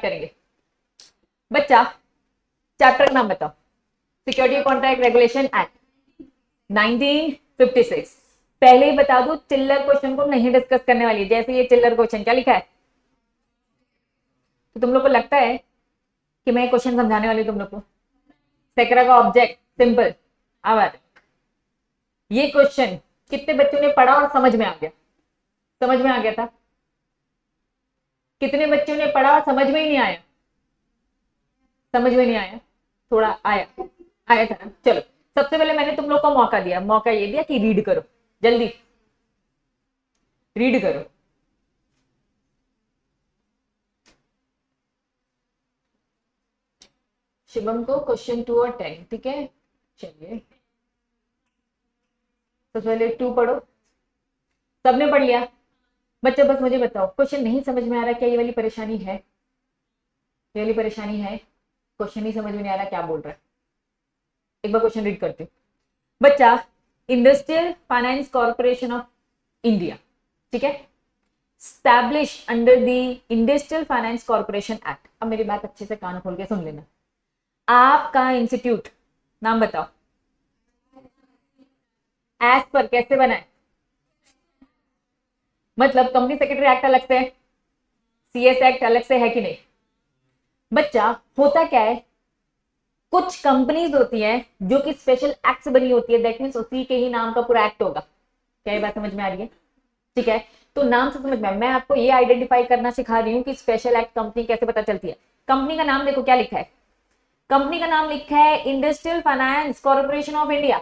करेंगे। बच्चा चैप्टर का नाम बताओ। Security contract regulation act 1956। पहले ही बता दो चिल्लर क्वेश्चन को नहीं डिस्कस करने वाली। जैसे ये चिल्लर क्वेश्चन क्या लिखा है, तो तुम लोग को लगता है कि मैं क्वेश्चन समझाने वाली तुम लोग को। सेक्रा का ऑब्जेक्ट सिंपल। अब ये क्वेश्चन कितने बच्चों ने पढ़ा और समझ में आ गया? समझ में आ गया था? कितने बच्चों ने पढ़ा और समझ में ही नहीं आया? समझ में नहीं आया? थोड़ा आया आया था ना। चलो सबसे पहले मैंने तुम लोग को मौका दिया। मौका ये दिया कि रीड करो, जल्दी रीड करो। शिवम को क्वेश्चन 2 और 10, ठीक है। चलिए सबसे पहले 2 पढ़ो। सबने पढ़ लिया? बच्चे बस मुझे बताओ, क्वेश्चन नहीं समझ में आ रहा क्या? ये वाली परेशानी है? ये वाली परेशानी है? क्वेश्चन नहीं समझ में नहीं आ रहा, क्या बोल रहा है? एक बार क्वेश्चन रीड करते बच्चा। Industrial finance corporation of India, ठीक है, establish under the industrial finance corporation act. अब मेरी बात अच्छे से कान खोल के सुन लेना। आपका इंस्टीट्यूट नाम बताओ। एज पर कैसे बना है? मतलब कंपनी सेक्रेटरी एक्ट अलग से है, सीएस एक्ट अलग से है कि नहीं? बच्चा होता क्या है, कुछ कंपनीज होती हैं जो कि स्पेशल एक्ट से बनी होती है, दैट मींस उसी के ही नाम का पूरा एक्ट होगा। क्या ये बात समझ में आ रही है? ठीक है, तो नाम से समझ में मैं आपको ये आइडेंटिफाई करना सिखा रही हूँ कि स्पेशल एक्ट कंपनी कैसे पता चलती है। कंपनी का नाम देखो क्या लिखा है। कंपनी का नाम लिखा है industrial finance corporation of India.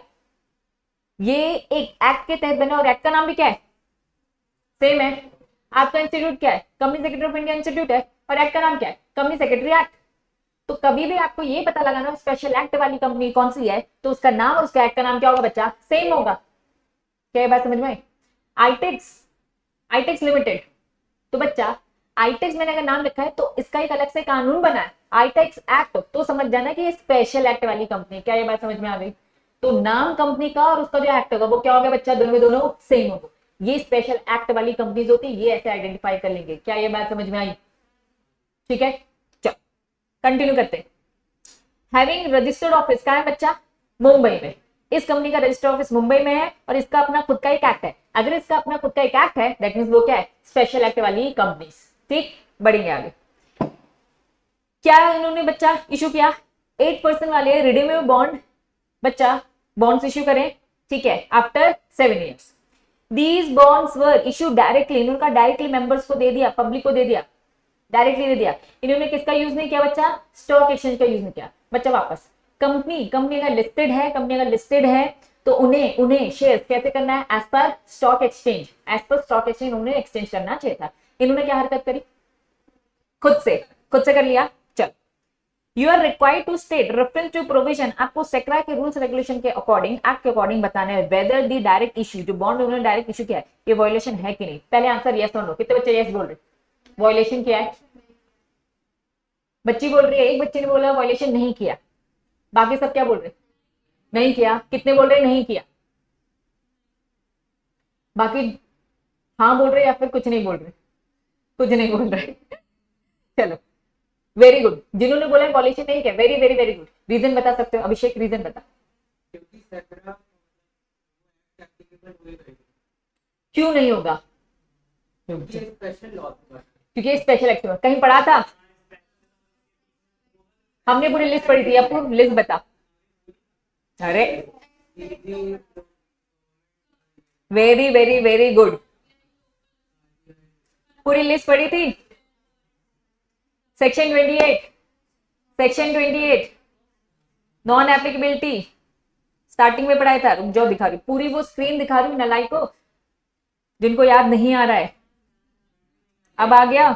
ये एक एक्ट के तहत बना और एक्ट का नाम भी क्या है? सेम है। आपका इंस्टीट्यूट क्या है? Company secretary of India institute है। और एक्ट का नाम क्या है? Company secretary act. तो कभी भी आपको ये पता लगाना स्पेशल एक्ट वाली कंपनी कौन सी है, तो उसका नाम और उसका एक्ट का नाम क्या होगा बच्चा? सेम होगा। क्या ये बात समझ में आई? ITX, ITX limited. तो बच्चा आईटेक्स मैंने अगर नाम लिखा है तो इसका एक अलग से कानून बना है, आईटेक्स एक्ट। तो समझ जाना कि ये स्पेशल एक्ट वाली कंपनी। क्या ये बात समझ में आ गई? तो नाम कंपनी का और उसका जो एक्ट होगा वो क्या होगा बच्चा? दोनों में दोनों सेम होगा। ये स्पेशल एक्ट वाली कंपनीज होती है, ये ऐसे आइडेंटिफाई कर लेंगे। क्या ये बात समझ में आई? ठीक है, चलो कंटिन्यू करते हैं। हैविंग रजिस्टर्ड ऑफिस कहाँ है बच्चा? मुंबई में। इस कंपनी का रजिस्टर्ड ऑफिस मुंबई में है और इसका अपना खुद का एक एक्ट है। अगर इसका अपना खुद का एक एक्ट है दैट मींस वो क्या है? स्पेशल एक्ट वाली कंपनीज। ठीक, बढ़ेंगे आगे। क्या इन्होंने बच्चा इशू किया? 8% वाले रिडीमेबल बॉन्ड बच्चा बॉन्ड्स इश्यू करें, ठीक है, after 7 years। These bonds were issue directly, इनका डायरेक्टली मेंबर्स को दे दिया, पब्लिक को दे दिया, डायरेक्टली दे दिया। इन्होंने किसका यूज नहीं किया बच्चा? स्टॉक एक्सचेंज का यूज नहीं किया। बच्चा वापस कंपनी अगर लिस्टेड है, कंपनी अगर लिस्टेड है तो उन्हें शेयर्स कैसे करना है? As per stock exchange. As per stock exchange उन्हें एक्सचेंज करना चाहिए था। इन्होंने क्या हरकत करी? खुद से कर लिया। चल, you are required to state reference to provision. आपको सेक्रा के रूल्स रेगुलेशन के अकॉर्डिंग, एक्ट के अकॉर्डिंग बताना है वेदर दी डायरेक्ट इश्यू, जो बॉन्ड उन्होंने डायरेक्ट इश्यू किया है, ये वायलेशन है कि नहीं। पहले आंसर यस और नो। कितने बच्चे यस बोल रहे? वायलेशन किया है। बच्ची बोल रही है, एक बच्चे ने बोला वायलेशन नहीं किया, बाकी सब क्या बोल रहे? नहीं किया। कितने बोल रहे नहीं किया? बाकी हाँ बोल रहे या फिर कुछ नहीं बोल रहे? कुछ नहीं बोल रहे। चलो वेरी गुड। जिन्होंने बोला वायलेशन नहीं किया, very very very good. Reason बता सकते हो अभिषेक? रीजन बता। क्यों नहीं होगा? क्योंकि स्पेशल एक्ट कहीं पढ़ा था? हमने पूरी लिस्ट पढ़ी थी। अब पूरी लिस्ट बता। अरे वेरी वेरी वेरी गुड, पूरी लिस्ट पढ़ी थी। सेक्शन 28 नॉन एप्लीकेबिलिटी स्टार्टिंग में पढ़ाया था। रुक जाओ दिखा रही, पूरी वो स्क्रीन दिखा रही हूँ नलाई को, जिनको याद नहीं आ रहा है। अब आ गया?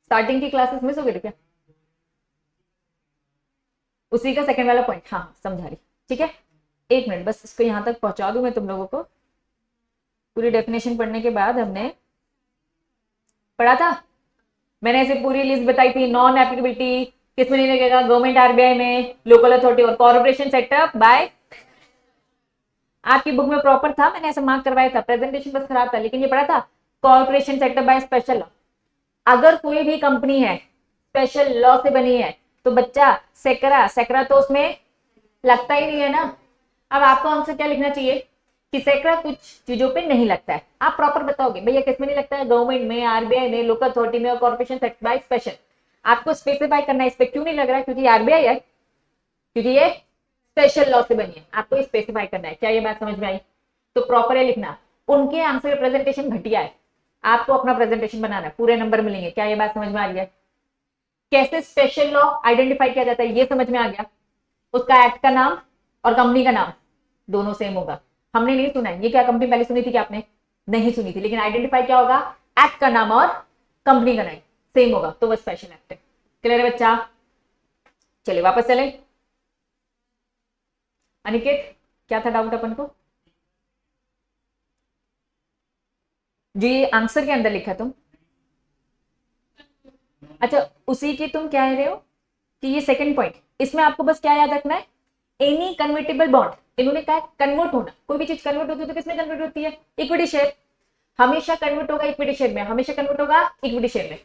स्टार्टिंग की क्लासेस मिस हो गई क्या? उसी का सेकंड वाला पॉइंट, हाँ समझा रही। ठीक है, एक मिनट बस इसको यहां तक पहुंचा दूं मैं तुम लोगों को। पूरी डेफिनेशन पढ़ने के बाद हमने पढ़ा था, मैंने ऐसे पूरी लिस्ट बताई थी। नॉन एप्लीकेबिलिटी किसमें नहीं लगेगा? गवर्नमेंट, आरबीआई में, लोकल अथॉरिटी और कॉर्पोरेशन सेटअप बाय। आपकी बुक में प्रॉपर था, मैंने ऐसे मार्क करवाया था, प्रेजेंटेशन बस खराब था, लेकिन ये पढ़ा था corporation setup by special law. अगर कोई भी कंपनी है स्पेशल लॉ से बनी है तो बच्चा सेकरा तो उसमें लगता ही नहीं है ना। अब आपको आंसर क्या लिखना चाहिए कि सेकरा कुछ चीजों पे नहीं लगता है। आप प्रॉपर बताओगे भैया किसमें नहीं लगता है, गवर्नमेंट में, आरबीआई में, लोकल अथॉरिटी में और कॉर्पोरेशन सेटअप बाय स्पेशल। आपको स्पेसिफाई करना है इस पे क्यों नहीं लग रहा है, क्योंकि आरबीआई है, क्योंकि ये स्पेशल लॉ से बनी है। आपको स्पेसिफाई करना है। क्या ये बात समझ में आई? तो प्रॉपर है लिखना। उनके आंसर प्रेजेंटेशन घटिया है, आपको अपना प्रेजेंटेशन बनाना है, पूरे नंबर मिलेंगे। क्या ये बात समझ में आ रही है? कैसे स्पेशल लॉ आइडेंटिफाई किया जाता है ये समझ में आ गया। उसका एक्ट का नाम और कंपनी का नाम दोनों सेम होगा। हमने नहीं सुना है ये क्या कंपनी पहले सुनी थी, क्या आपने नहीं सुनी थी, लेकिन आइडेंटिफाई क्या होगा, एक्ट का नाम और कंपनी का नाम सेम होगा, तो वो स्पेशल एक्ट है। क्लियर है बच्चा? चलिए वापस चले। अनिकेत क्या था डाउट अपन को? जो ये आंसर के अंदर लिखा तुम, अच्छा उसी की तुम क्या कह रहे हो कि ये सेकंड पॉइंट, इसमें आपको बस क्या याद रखना है, एनी कन्वर्टेबल बॉन्ड। इन्होंने कहा कन्वर्ट होना, कोई भी चीज कन्वर्ट होती है तो किसमें कन्वर्ट होती है, इक्विटी शेयर। हमेशा कन्वर्ट होगा इक्विटी शेयर में, हमेशा कन्वर्ट होगा इक्विटी शेयर में।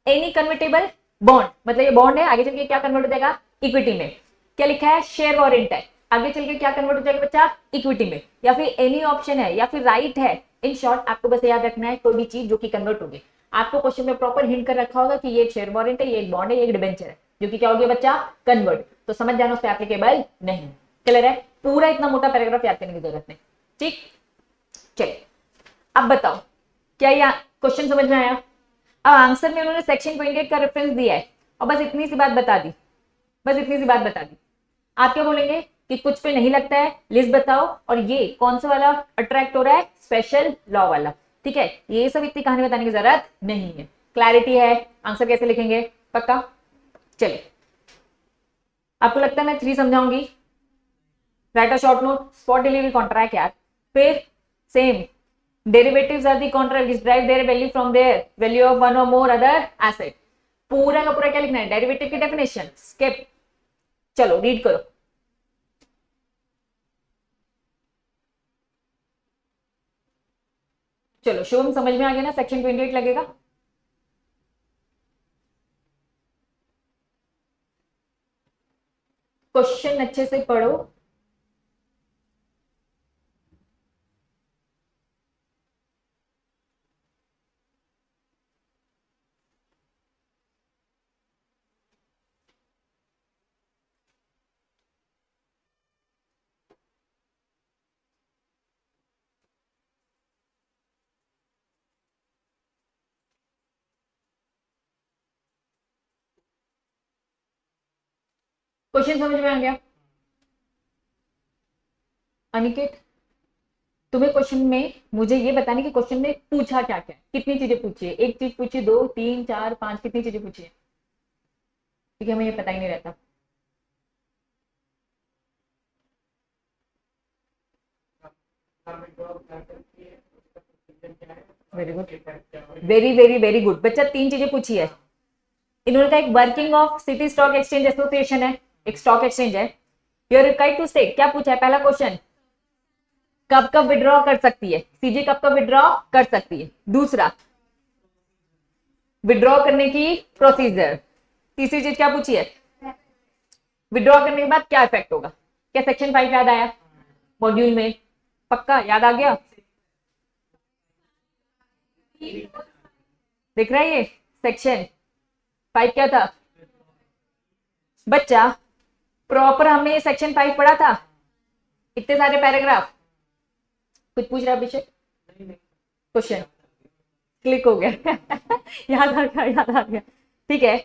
एनी कन्वर्टेबल बॉन्ड मतलब ये बॉन्ड है, आगे चल के क्या कन्वर्ट हो जाएगा, इक्विटी में। क्या लिखा है, शेयर वॉरेंट है, आगे चल के क्या कन्वर्ट हो जाएगा बच्चा, इक्विटी में। या फिर एनी ऑप्शन है या फिर राइट है। इन शॉर्ट आपको बस याद रखना है कोई भी चीज जो कि कन्वर्ट होगी। आपको क्वेश्चन में प्रॉपर हिंट कर रखा होगा कि ये एक शेयर वॉरेंट है, ये एक बॉन्ड है, ये एक डिबेंचर है, जो कि क्या हो गया बच्चा, कन्वर्ट। तो समझ जाना उस पर एप्लीकेबल नहीं। क्लियर है? पूरा इतना मोटा पैराग्राफ याद करने की जरूरत नहीं। ठीक, चलिए अब बताओ क्या ये क्वेश्चन समझ में आया? अब आंसर में उन्होंने सेक्शन 28 का रेफरेंस दिया है और बस इतनी सी बात बता दी, बस इतनी सी बात बता दी। आप क्या बोलेंगे कि कुछ पे नहीं लगता है, लिस्ट बताओ, और ये कौन सा वाला अट्रैक्ट हो रहा है, स्पेशल लॉ वाला। ठीक है, ये सब इतनी कहानी बताने की जरूरत नहीं है, क्लैरिटी है। आंसर कैसे लिखेंगे पक्का? चलिए आपको लगता है मैं 3 समझाऊंगी, write a short note, spot delivery contract यार, फिर same derivatives are the contract which derive their value from their value of one और मोर अदर एसेट। पूरा का पूरा क्या लिखना है, डेरिवेटिव की डेफिनेशन, स्किप। चलो रीड करो। चलो शुभम समझ में आ गया ना, सेक्शन 28 लगेगा। क्वेश्चन अच्छे से पढ़ो। क्वेश्चन समझ में आ गया? अनिकेत तुम्हें क्वेश्चन में मुझे ये बताने कि क्वेश्चन में पूछा क्या क्या, कितनी चीजें पूछी है, एक चीज पूछी, 2 3 4 5, कितनी चीजें पूछी है? ठीक है, हमें ये पता ही नहीं रहता। Very good, very very very good बच्चा, 3 चीजें पूछी है इन्होंने कहा। एक working of city stock exchange association है, एक स्टॉक एक्सचेंज है। You are required to state, क्या पूछा है पहला क्वेश्चन, कब कब विड्रॉ कर सकती है सीजी, कब कब विड्रॉ कर सकती है। दूसरा, विड्रॉ करने की प्रोसीजर। तीसरी चीज क्या पूछी है, विड्रॉ करने के बाद क्या इफेक्ट होगा। क्या सेक्शन 5 याद आया मॉड्यूल में? पक्का याद आ गया? दिख रहा है ये सेक्शन 5 क्या था बच्चा? प्रॉपर हमने ये सेक्शन 5 पढ़ा था, इतने सारे पैराग्राफ। कुछ पूछ रहा अभिषेक? क्वेश्चन क्लिक हो गया याद आ गया, याद आ गया। ठीक है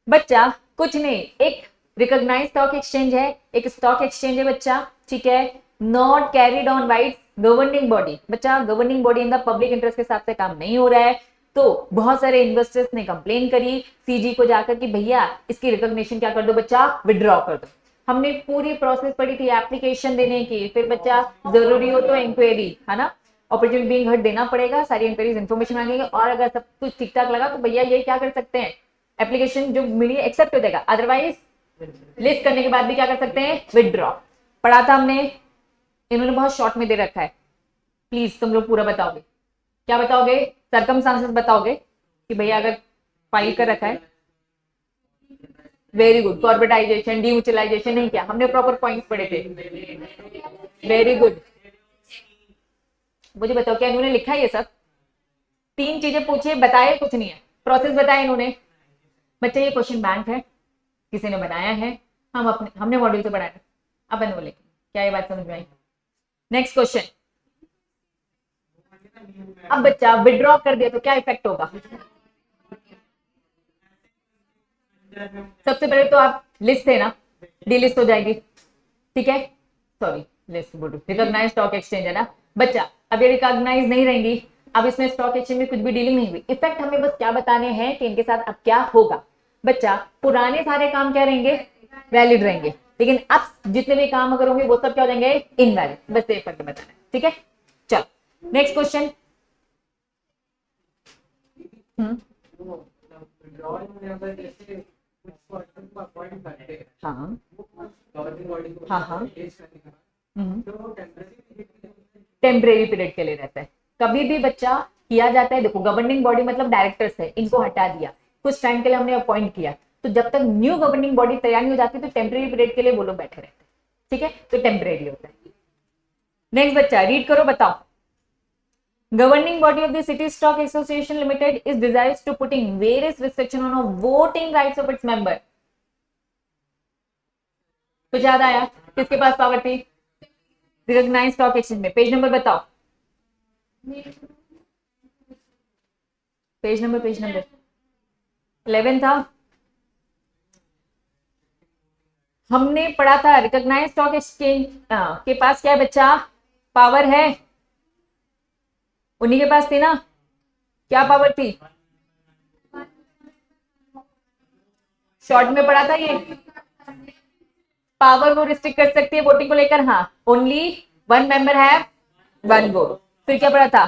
बच्चा, कुछ नहीं, एक रिकॉग्नाइज स्टॉक एक्सचेंज है, एक स्टॉक एक्सचेंज है बच्चा। ठीक है, not carried on by governing body. बच्चा governing body in the public interest के हिसाब से काम नहीं हो रहा है, तो बहुत सारे इन्वेस्टर्स ने कंप्लेन करी सीजी को जाकर कि भैया इसकी रिकॉग्निशन क्या कर दो बच्चा, विड्रॉ कर दो। हमने पूरी प्रोसेस पढ़ी थी एप्लीकेशन देने की, फिर बच्चा जरूरी हो तो इंक्वायरी, है ना, अपॉर्चुनिटी बीइंग हर्ड देना पड़ेगा, सारी इंक्वायरीज इन्फॉर्मेशन मांगेंगे, और अगर सब कुछ ठीक ठाक लगा तो भैया ये क्या कर सकते हैं, एप्लीकेशन जो मिली एक्सेप्ट हो जाएगा, अदरवाइज लिस्ट करने के बाद भी क्या कर सकते हैं, विड्रॉ। पढ़ा था हमने, इन्होंने बहुत शॉर्ट में दे रखा है, प्लीज तुम लोग पूरा बताओगे। क्या बताओगे? सर्कमस्टांसेस बताओगे कि भैया अगर फाइल कर रखा है। वेरी गुड, कॉर्पोरेटाइजेशन, डीम्यूचुअलाइजेशन नहीं किया हमने, प्रॉपर पॉइंट्स पढ़े थे। Very good. मुझे बताओ क्या इन्होंने लिखा है ये सब? तीन चीजें पूछिए, बताए कुछ नहीं है, प्रोसेस बताया इन्होंने। बच्चे ये क्वेश्चन बैंक है, किसी ने बनाया है, हमने मॉड्यूल से पढ़ाया, अपन बोले क्या ये बात समझ में आई? Next question. अब बच्चा विड्रॉ कर दिया तो क्या इफेक्ट होगा? सबसे पहले तो आप लिस्ट थे ना, डीलिस्ट हो जाएगी, ठीक है। सॉरी, लिस्ट बोलो, रिकॉग्नाइज स्टॉक एक्सचेंज है ना बच्चा। अब ये रिकॉग्नाइज नहीं रहेंगी, अब इसमें स्टॉक एक्सचेंज में कुछ भी डीलिंग नहीं हुई। इफेक्ट हमें बस क्या बताने हैं कि इनके साथ अब क्या होगा। बच्चा पुराने सारे काम क्या रहेंगे? वैलिड रहेंगे, लेकिन अब जितने भी काम अगर होंगे वो सब क्या हो जाएंगे? इनवैलिड। बस ये इफेक्ट बताना है, ठीक है। चलो नेक्स्ट क्वेश्चन। हाँ हाँ हाँ, टेम्परेरी पीरियड के लिए रहता है। कभी भी बच्चा किया जाता है, देखो गवर्निंग बॉडी मतलब डायरेक्टर्स है, इनको हटा दिया, कुछ टाइम के लिए हमने अपॉइंट किया, तो जब तक न्यू गवर्निंग बॉडी तैयार नहीं हो जाती तो टेम्परेरी पीरियड के लिए वो लोग बैठे रहते हैं, ठीक है, तो टेम्परेरी होता है। नेक्स्ट बच्चा रीड करो, बताओ। Governing body of the City Stock Association Limited is desirous to putting various restriction on the voting rights of its member. कुछ याद आया? किसके पास पावर थी? रिकॉग्नाइज स्टॉक एक्सचेंज में। पेज नंबर बताओ, पेज नंबर 11 था। हमने पढ़ा था रिकॉग्नाइज स्टॉक एक्सचेंज के पास क्या है बच्चा? पावर है, उन्हीं के पास थी ना। क्या पावर थी? शॉर्ट में पढ़ा था ये। पावर वो रिस्ट्रिक्ट कर सकती है वोटिंग को लेकर, हाँ, only one member have one vote. फिर क्या पढ़ा था?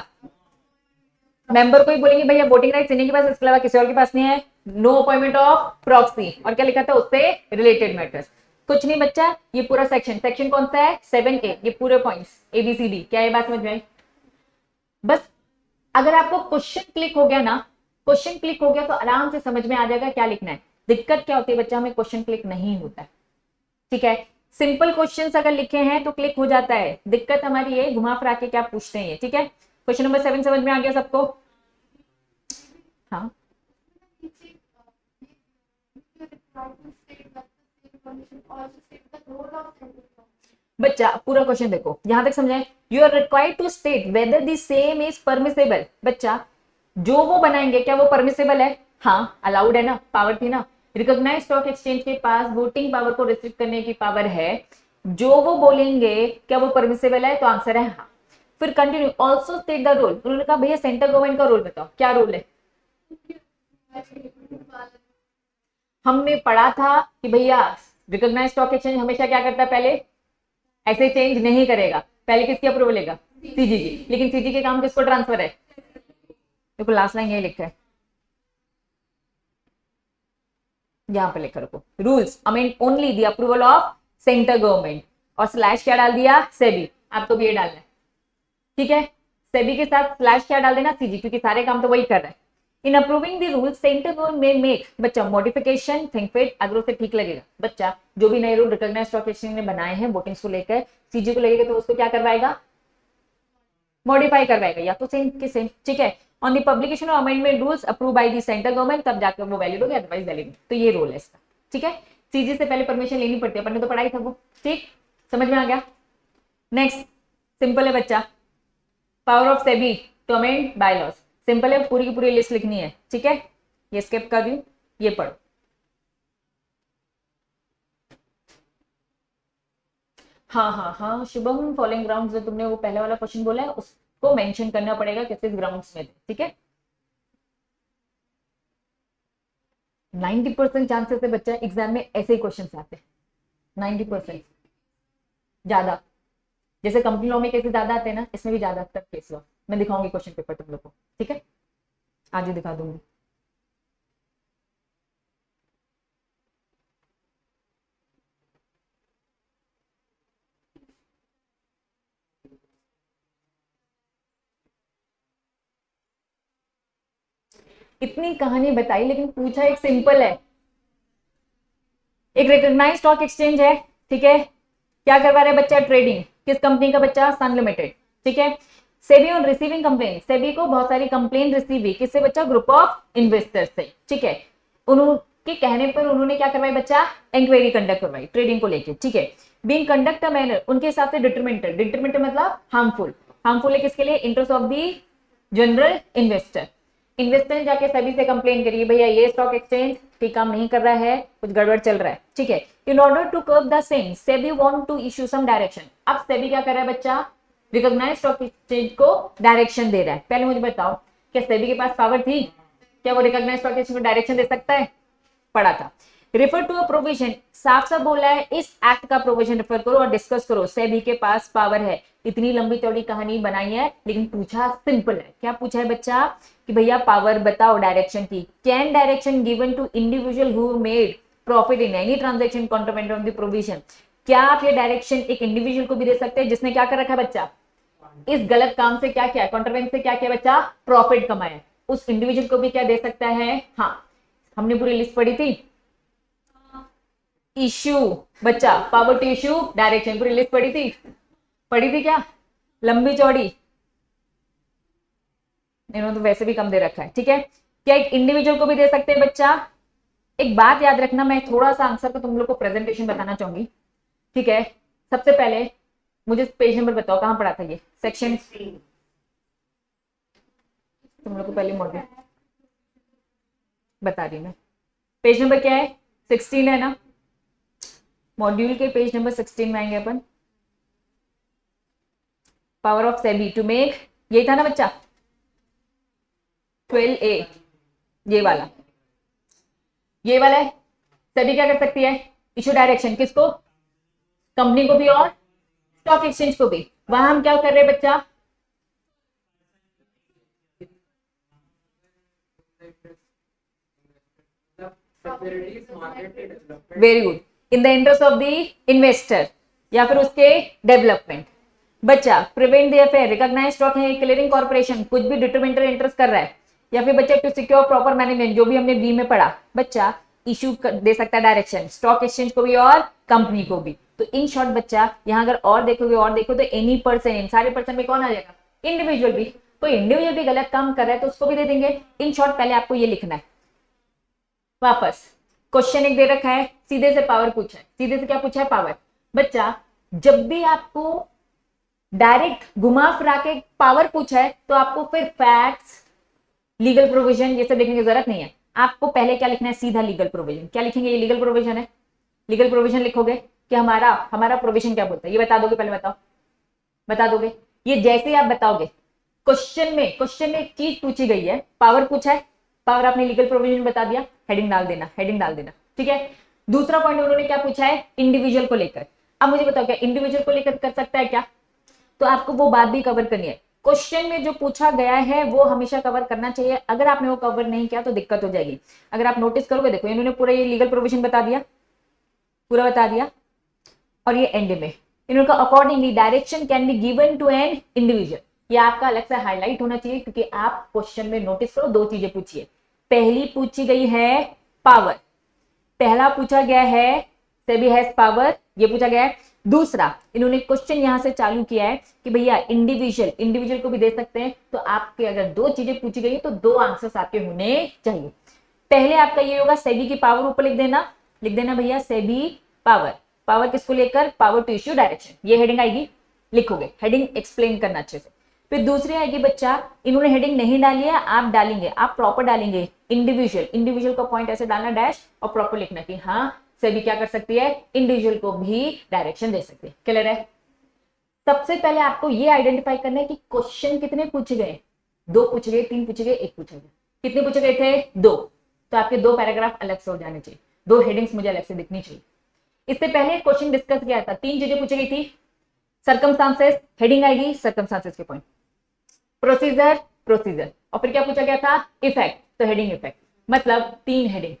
मेंबर को ही बोलेंगे भैया वोटिंग राइट्स इन्हीं के पास, इसके अलावा किसी और के पास नहीं है। नो अपॉइंटमेंट ऑफ प्रॉक्सी, और क्या लिखा था उससे? Related matters. कुछ नहीं बच्चा, ये पूरा सेक्शन, सेक्शन कौन सा है? 7A, ये पूरे पॉइंट्स ABCD। क्या ये बात समझ में आई? बस अगर आपको क्वेश्चन क्लिक हो गया ना, क्वेश्चन क्लिक हो गया तो आराम से समझ में आ जाएगा क्या लिखना है। दिक्कत क्या होती है बच्चा, हमें क्वेश्चन क्लिक नहीं होता है, ठीक है। सिंपल क्वेश्चंस अगर लिखे हैं तो क्लिक हो जाता है, दिक्कत हमारी है घुमा फिरा के क्या पूछते हैं ये, ठीक है। क्वेश्चन नंबर 7 समझ में आ गया सबको? हाँ, बच्चा पूरा क्वेश्चन देखो, यहां तक समझाए। You are required to state whether the same is permissible. बच्चा जो वो बनाएंगे क्या वो परमिसेबल है? हाँ, अलाउड है ना, पावर थी ना। रिकॉग्नाइज स्टॉक एक्सचेंज के पास वोटिंग पावर को रिस्ट्रिक्ट करने की पावर है, जो वो बोलेंगे क्या वो परमिसेबल है? तो आंसर है हाँ। फिर continue, also state the role. उन्होंने कहा भैया सेंट्रल गवर्नमेंट का रोल बताओ, क्या रोल है? हमने पढ़ा था कि भैया रिकॉग्नाइज स्टॉक एक्सचेंज हमेशा क्या करता है? पहले ऐसे चेंज नहीं करेगा, पहले किसकी अप्रूवल लेगा? सीजी की। लेकिन सीजी के काम किसको ट्रांसफर है? देखो लास्ट लाइन यही लिखा है, यहां पे लिखा रखो, rules amend only the approval of central government, और स्लैश क्या डाल दिया? सेबी। आपको भी ये डालना है, ठीक है। सेबी के साथ स्लैश क्या डाल देना? सीजी, क्योंकि सारे काम तो वही कर रहा है। In approving the rule centre government में मेक बच्चा मॉडिफिकेशन, थिंक फिट, अगर उसे ठीक लगेगा। बच्चा जो भी नए रूल रिकॉग्नाइज्ड स्टॉक एक्सचेंज ने बनाए हैं वोटिंग्स को लेकर, सीजी को लेकर, तो उसको क्या करवाएगा? मॉडिफाई करवाएगा, या तो सेम के सेम, ठीक है। On the publication of amendment rules approve by the central government, तब जाकर वो वैलिड होगा, अदरवाइज वैलिड। तो ये रोल है इसका, ठीक है। सीजी से पहले परमिशन लेनी पड़ती है, अपन ने तो पढ़ाई था वो, ठीक, समझ में आ गया। नेक्स्ट, सिंपल है बच्चा, power of SEBI to amend bye laws. Simple है, पूरी की पूरी लिस्ट लिखनी है, ठीक है। ये स्किप कर दूं, ये पढ़ो। हाँ हाँ हाँ शुभम, फॉलोइंग ग्राउंड्स जो तुमने वो पहले वाला क्वेश्चन बोला है उसको मेंशन करना पड़ेगा किस किस ग्राउंड्स में, ठीक है। 90% चांसेस है बच्चा एग्जाम में ऐसे ही क्वेश्चन आते हैं, 90% ज्यादा। जैसे कंपनी लॉ में केसेस ज्यादा आते हैं ना, इसमें भी ज्यादा तक केस लॉ। मैं दिखाऊंगी क्वेश्चन पेपर तुम लोग को, ठीक है, आज ही दिखा दूंगी। इतनी कहानी बताई लेकिन पूछा एक सिंपल है। एक रिकॉग्नाइज्ड स्टॉक एक्सचेंज है, ठीक है, क्या करवा रहा है बच्चा, ट्रेडिंग। किस कंपनी का बच्चा, सन लिमिटेड, ठीक है। SEBI on receiving complain, SEBI को बहुत सारी कंप्लेन रिसीव हुई, किससे बच्चा, ग्रुप ऑफ इन्वेस्टर्स से, ठीक है। उनके कहने पर उन्होंने क्या करवाई बच्चा, इंक्वायरी कंडक्ट करवाई ट्रेडिंग को लेके, ठीक है। बीइंग कंडक्ट अ मैनर, उनके हिसाब से डिटरमिनेटेड, डिटरमिनेटेड मतलब हार्मफुल, हार्मफुल है किसके लिए, interest of the general investor. Investor ने जाके सभी से कंप्लेन करी, भैया ये स्टॉक एक्सचेंज ठीक काम नहीं कर रहा है, कुछ गड़बड़ चल रहा है, ठीक है। In order to curb the same, SEBI want to issue some direction. अब सेबी क्या कर रहा है बच्चा, रिकॉग्नाइज्ड स्टॉक एक्सचेंज को डायरेक्शन दे रहा है। पहले मुझे बताओ, क्या सेबी के पास पावर थी, क्या वो रिकॉग्नाइज्ड स्टॉक एक्सचेंज को डायरेक्शन दे सकता है, पढ़ा था। रिफर टू अ प्रोविजन, साफ साफ बोला है इस एक्ट का प्रोविजन रेफर करो और डिस्कस करो, सेबी के पास पावर है। इतनी लंबी चौड़ी कहानी बनाई है लेकिन पूछा सिंपल है। क्या पूछा है बच्चा कि भैया पावर बताओ डायरेक्शन की। Can direction given to individual who made profit in any transaction contravention of the provision, क्या आप ये डायरेक्शन एक इंडिविजुअल को भी दे सकते हैं जिसने क्या कर रखा है बच्चा, इस गलत काम से क्या किया, कॉन्ट्रावेंट से क्या किया बच्चा, प्रॉफिट कमाया, उस इंडिविजुअल को भी क्या दे सकता है। हाँ, हमने पूरी लिस्ट पढ़ी थी, इश्यू बच्चा, पावर टू इश्यू डायरेक्शन, पूरी लिस्ट पढ़ी थी क्या, लंबी चौड़ी, इन्होंने तो वैसे भी कम दे रखा है, ठीक है। क्या एक इंडिविजुअल को भी दे सकते हैं बच्चा। एक बात याद रखना, मैं थोड़ा सा आंसर को तुम लोग को प्रेजेंटेशन बताना चाहूंगी, ठीक है। सबसे पहले मुझे पेज नंबर बताओ, कहां पढ़ा था ये सेक्शन, तुम लोग को पहले मॉड्यूल बता रही मैं, पेज नंबर क्या है, 16 है ना, मॉड्यूल के पेज नंबर 16 में आएंगे अपन। Power of SEBI to make, यही था ना बच्चा, 12A, ये वाला है। सेबी क्या कर सकती है, इशू डायरेक्शन, किसको, कंपनी को भी और स्टॉक एक्सचेंज को भी। वहां हम क्या कर रहे हैं बच्चा, very good, in the interest of the investor या फिर उसके डेवलपमेंट। बच्चा prevent the affair, recognise stock है क्लियरिंग कॉर्पोरेशन कुछ भी डिटरमिनेटर इंटरेस्ट कर रहा है, या फिर बच्चा टू सिक्योर प्रॉपर मैनेजमेंट, जो भी हमने बी में पढ़ा बच्चा, इशू दे सकता है डायरेक्शन स्टॉक एक्सचेंज को भी और कंपनी को भी। तो इन शॉर्ट बच्चा यहां अगर और देखो तो एनी पर्सन, इन सारे पर्सन में कौन आ जाएगा, इंडिविजुअल भी। तो इंडिविजुअल भी गलत काम कर रहा है तो उसको भी दे देंगे। इन शॉर्ट पहले आपको ये लिखना है। वापस क्वेश्चन एक दे रखा है, सीधे से पावर पूछा है, सीधे से क्या पूछा है, पावर। बच्चा जब भी आपको डायरेक्ट घुमा फिरा के पावर पूछा है तो आपको फिर फैक्ट्स, लीगल प्रोविजन ये सब लिखने की जरूरत नहीं है। आपको पहले क्या लिखना है, सीधा लीगल प्रोविजन। क्या लिखेंगे, ये लीगल प्रोविजन है, लीगल प्रोविजन लिखोगे कि हमारा प्रोविजन क्या बोलता है, ये बता दोगे, पहले बताओ, बता दोगे। ये जैसे ही आप बताओगे, क्वेश्चन में एक चीज पूछी गई है, पावर पूछा है, पावर आपने लीगल प्रोविजन बता दिया, हेडिंग डाल देना, ठीक है। दूसरा पॉइंट उन्होंने क्या पूछा है, इंडिविजुअल को लेकर। अब मुझे बताओ क्या इंडिविजुअल को लेकर कर सकता है क्या, तो आपको वो बात भी कवर करनी है। क्वेश्चन में जो पूछा गया है वो हमेशा कवर करना चाहिए, अगर आपने वो कवर नहीं किया तो दिक्कत हो जाएगी। अगर आप नोटिस करोगे, देखो इन्होंने पूरा ये लीगल प्रोविजन बता दिया, पूरा बता दिया, और ये एंड में इन्होंने accordingly direction can be given to an individual. ये आपका अलग से हाईलाइट होना चाहिए, क्योंकि आप क्वेश्चन में नोटिस करो दो चीजें पूछी है। पहली पूछी गई है पावर, पहला पूछा गया है सेबी हैज पावर, ये पूछा गया है। दूसरा इन्होंने क्वेश्चन यहां से चालू किया है कि भैया इंडिविजुअल को भी दे सकते हैं। तो आपके अगर दो चीजें पूछी गई तो दो आंसर्स आपके होने चाहिए। पहले आपका ये होगा सेबी की पावर, ऊपर लिख देना भैया सेबी पावर किसको लेकर, पावर टू इश्यू डायरेक्शन, ये हेडिंग आएगी, लिखोगे, हेडिंग एक्सप्लेन करना अच्छे से। फिर दूसरी आएगी बच्चा, इन्होंने हेडिंग नहीं डाली है, आप डालेंगे, आप प्रॉपर डालेंगे इंडिविजुअल का पॉइंट ऐसे डालना डैश और प्रॉपर लिखना कि हाँ सेबी क्या कर सकती है, इंडिविजुअल को भी डायरेक्शन दे सकती है। क्लियर है। सबसे पहले आपको ये आइडेंटिफाई करना है कि क्वेश्चन कितने पूछे गए, दो पूछे गए, तीन पूछे गए, एक पूछा गया, कितने पूछे गए थे, दो। तो आपके दो पैराग्राफ अलग से हो जाने चाहिए, दो हेडिंग्स मुझे अलग से दिखनी चाहिए। इससे पहले क्वेश्चन डिस्कस किया था, तीन चीजें पूछी गई थी, सर्कमस्टांसेस, हेडिंग आएगी सर्कमस्टांसेस के पॉइंट, प्रोसीजर और फिर क्या पूछा गया था, इफेक्ट, तो हेडिंग इफेक्ट, मतलब तीन हेडिंग।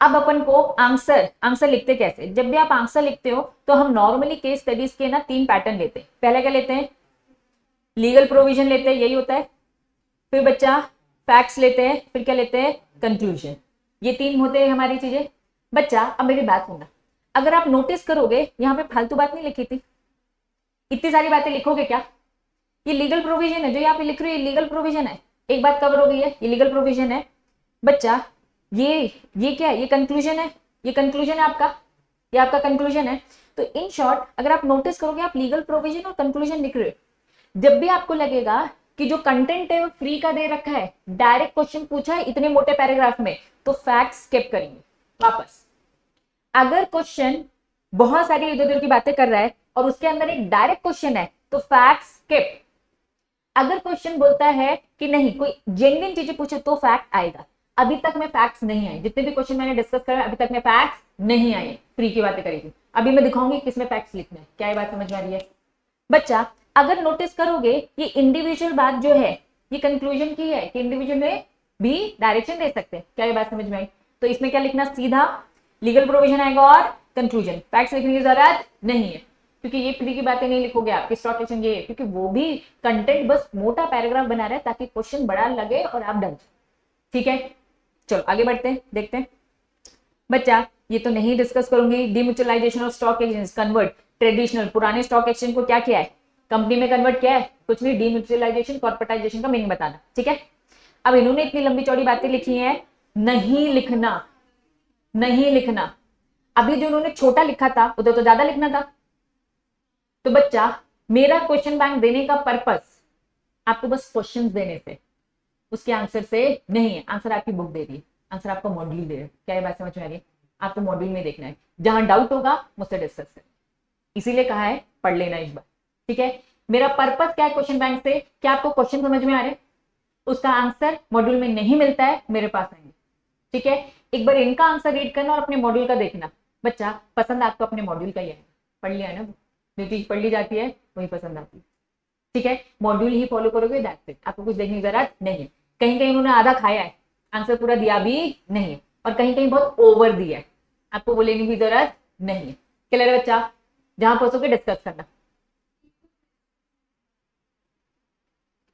अब अपन को आंसर लिखते कैसे, जब भी आप आंसर लिखते हो तो हम नॉर्मली केस स्टडीज के ना तीन पैटर्न लेते हैं। पहले क्या लेते हैं, लीगल प्रोविजन लेते हैं, यही होता है। फिर बच्चा फैक्ट्स लेते हैं, फिर क्या लेते हैं, कंक्लूजन। ये 3 होते हैं हमारी चीजें। बच्चा अब मेरी बात सुनना, अगर आप नोटिस करोगे यहाँ पे फालतू बात नहीं लिखी थी, इतनी सारी बातें लिखोगे क्या? ये लीगल प्रोविजन है जो यहाँ पे लिख रही है, लीगल प्रोविजन है, एक बात कवर हो गई है, ये लीगल प्रोविजन है। बच्चा ये क्या है, ये कंक्लूजन है, ये कंक्लूजन है आपका, ये आपका कंक्लूजन है। तो इन शॉर्ट अगर आप नोटिस करोगे, आप लीगल प्रोविजन और कंक्लूजन लिख रहे हो। जब भी आपको लगेगा कि जो कंटेंट है वो फ्री का दे रखा है, डायरेक्ट क्वेश्चन पूछा है इतने मोटे पैराग्राफ में, तो फैक्ट्स स्किप करेंगे वापस। अगर क्वेश्चन बहुत सारी इधर उधर की बातें कर रहा है और उसके अंदर एक डायरेक्ट क्वेश्चन है, तो फैक्ट्स स्किप। अगर क्वेश्चन बोलता है कि नहीं कोई जेन्युइन चीजें पूछे, तो फैक्ट आएगा। अभी तक में फैक्ट्स नहीं आए, जितने भी क्वेश्चन मैंने डिस्कस करा अभी तक में फैक्ट्स नहीं आए, फ्री की बातें करी थी। अभी मैं दिखाऊंगी किसमें फैक्ट्स लिखना है, क्या ये बात समझ में आ रही है? बच्चा अगर नोटिस करोगे ये इंडिविजुअल बात जो है ये कंक्लूजन की है कि इंडिविजुअल में भी डायरेक्शन दे सकते हैं, क्या ये बात समझ में आई? तो इसमें क्या लिखना, सीधा लीगल प्रोविजन आएगा और कंक्लूजन, फैक्ट्स लिखने की जरूरत नहीं है, क्योंकि ये फ्री की बातें नहीं लिखोगे आप, स्टॉक एक्सचेंज ये, क्योंकि वो भी कंटेंट बस मोटा पैराग्राफ बना रहा है ताकि क्वेश्चन बड़ा लगे और आप डर। ठीक है, चलो आगे बढ़ते हैं, देखते हैं। बच्चा ये तो नहीं डिस्कस करूंगी, demutualisation of stock exchange, convert traditional पुराने स्टॉक एक्सचेंज को क्या किया है, कंपनी में कन्वर्ट किया है, कुछ नहीं, डिम्यूचुअलाइजेशन कॉर्पोरेटाइजेशन का मीनिंग बताना। ठीक है, अब इन्होंने इतनी लंबी चौड़ी बातें लिखी हैं, नहीं लिखना, नहीं लिखना। अभी जो उन्होंने छोटा लिखा था उधर तो ज्यादा लिखना था। तो बच्चा मेरा क्वेश्चन बैंक देने का पर्पस आपको बस क्वेश्चंस देने से, उसके आंसर से नहीं है। आंसर आपकी बुक दे रही है, आंसर आपका मॉड्यूल दे रहा है, क्या ये बात समझ में आ रही है? आपको मॉड्यूल में देखना है, जहां डाउट होगा मुझसे डिस्कस करें, इसीलिए कहा है पढ़ लेना एक बार। ठीक है, मेरा पर्पस क्या है क्वेश्चन बैंक से, क्या आपको क्वेश्चन समझ में आ रहे हैं? उसका आंसर मॉड्यूल में नहीं मिलता है, मेरे पास आएंगे। ठीक है, एक बार इनका आंसर रीड करना और अपने मॉड्यूल का देखना। बच्चा पसंद आपको अपने मॉड्यूल का ही है, पढ़ लिया है ना, जो चीज पढ़ ली जाती है वही पसंद आती है। ठीक है, मॉड्यूल ही फॉलो करोगे, दैट्स इट, आपको कुछ देखने की जरूरत नहीं है। कहीं कहीं उन्होंने आधा खाया है, आंसर पूरा दिया भी नहीं है, और कहीं कहीं बहुत ओवर दिया है, आपको वो लेने की जरूरत नहीं है। क्लियर है बच्चा? जहां पहुंचोगे डिस्कस करना।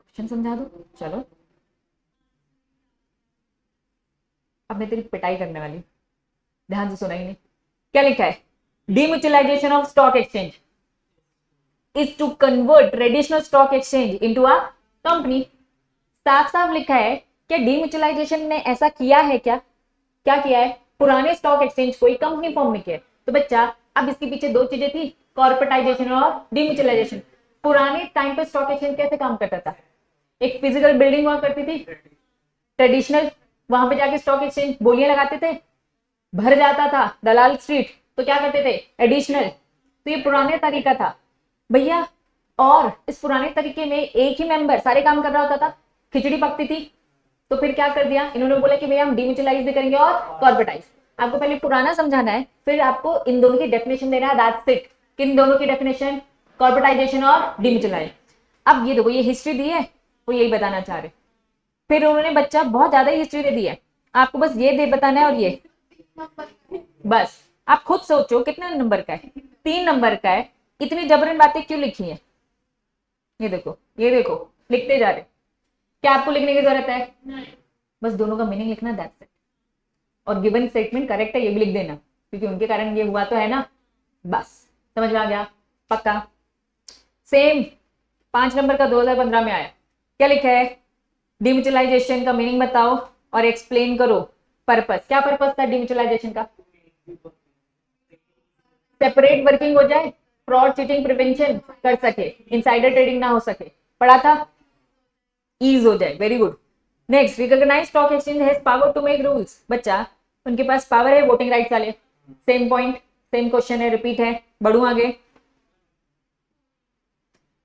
क्वेश्चन समझा दो, चलो अब मैं तेरी पिटाई करने वाली, ध्यान से सुना ही नहीं। क्या लिखा है, demutualisation of stock exchange is to convert traditional stock exchange into a company. साफ साफ लिखा है, क्या डिम्यूचुअलाइजेशन ने ऐसा किया है? क्या क्या किया है? पुराने स्टॉक एक्सचेंज को एक कंपनी फॉर्म में किया है। तो बच्चा अब इसके पीछे 2 चीजें थी, कॉर्पोरेटाइजेशन और डिम्यूचुअलाइजेशन। पुराने टाइम पे स्टॉक एक्सचेंज कैसे काम करता था? एक फिजिकल बिल्डिंग हुआ करती थी, ट्रेडिशनल, वहां पे जाके स्टॉक एक्सचेंज बोलियां लगाते थे, भर जाता था दलाल स्ट्रीट, तो क्या करते थे, एडिशनल। तो ये पुराने तरीका था भैया, और इस पुराने तरीके में एक ही मेंबर सारे काम कर रहा होता था, खिचड़ी पकती थी। तो फिर क्या कर दिया इन्होंने, बोला कि भैया हम डिम्यूचुअलाइज भी करेंगे और कॉर्पोरेटाइज। आपको पहले पुराना समझाना है, फिर आपको इन दोनों की डेफिनेशन देना है, दैट्स इट। किन दोनों की डेफिनेशन, कॉर्पोरेटाइजेशन और डिम्यूचुअलाइज। अब ये देखो, ये हिस्ट्री दी है, वो यही बताना चाह रहे। फिर उन्होंने बच्चा बहुत ज्यादा हिस्ट्री दे दी है, आपको बस ये दे बताना है, और ये बस आप खुद सोचो कितना नंबर का है, 3 नंबर का है। इतनी जबरन बातें क्यों लिखी है? ये देखो, ये देखो, लिखते जा रहे। क्या आपको लिखने की जरूरत है? बस दोनों का मीनिंग लिखना, दैट्स इट। और गिवन स्टेटमेंट करेक्ट है ये भी लिख देना, क्योंकि उनके कारण ये हुआ तो है ना। बस समझ में आ गया? पक्का? सेम 5 नंबर का 2015 में आया, क्या लिखा है, डिम्यूचुअलाइजेशन का मीनिंग बताओ और एक्सप्लेन करो पर्पस। क्या पर्पस था डिम्यूचुअलाइजेशन का? सेपरेट वर्किंग हो जाए, फ्रॉड चीटिंग प्रिवेंशन कर सके, इनसाइडर ट्रेडिंग ना हो सके, पढ़ा था, ईज हो जाए। Very good. Next, recognise stock exchange has power to make rules. बच्चा उनके पास पावर है वोटिंग राइट्स वाले। सेम पॉइंट, सेम क्वेश्चन है, रिपीट है, बढ़ू आगे।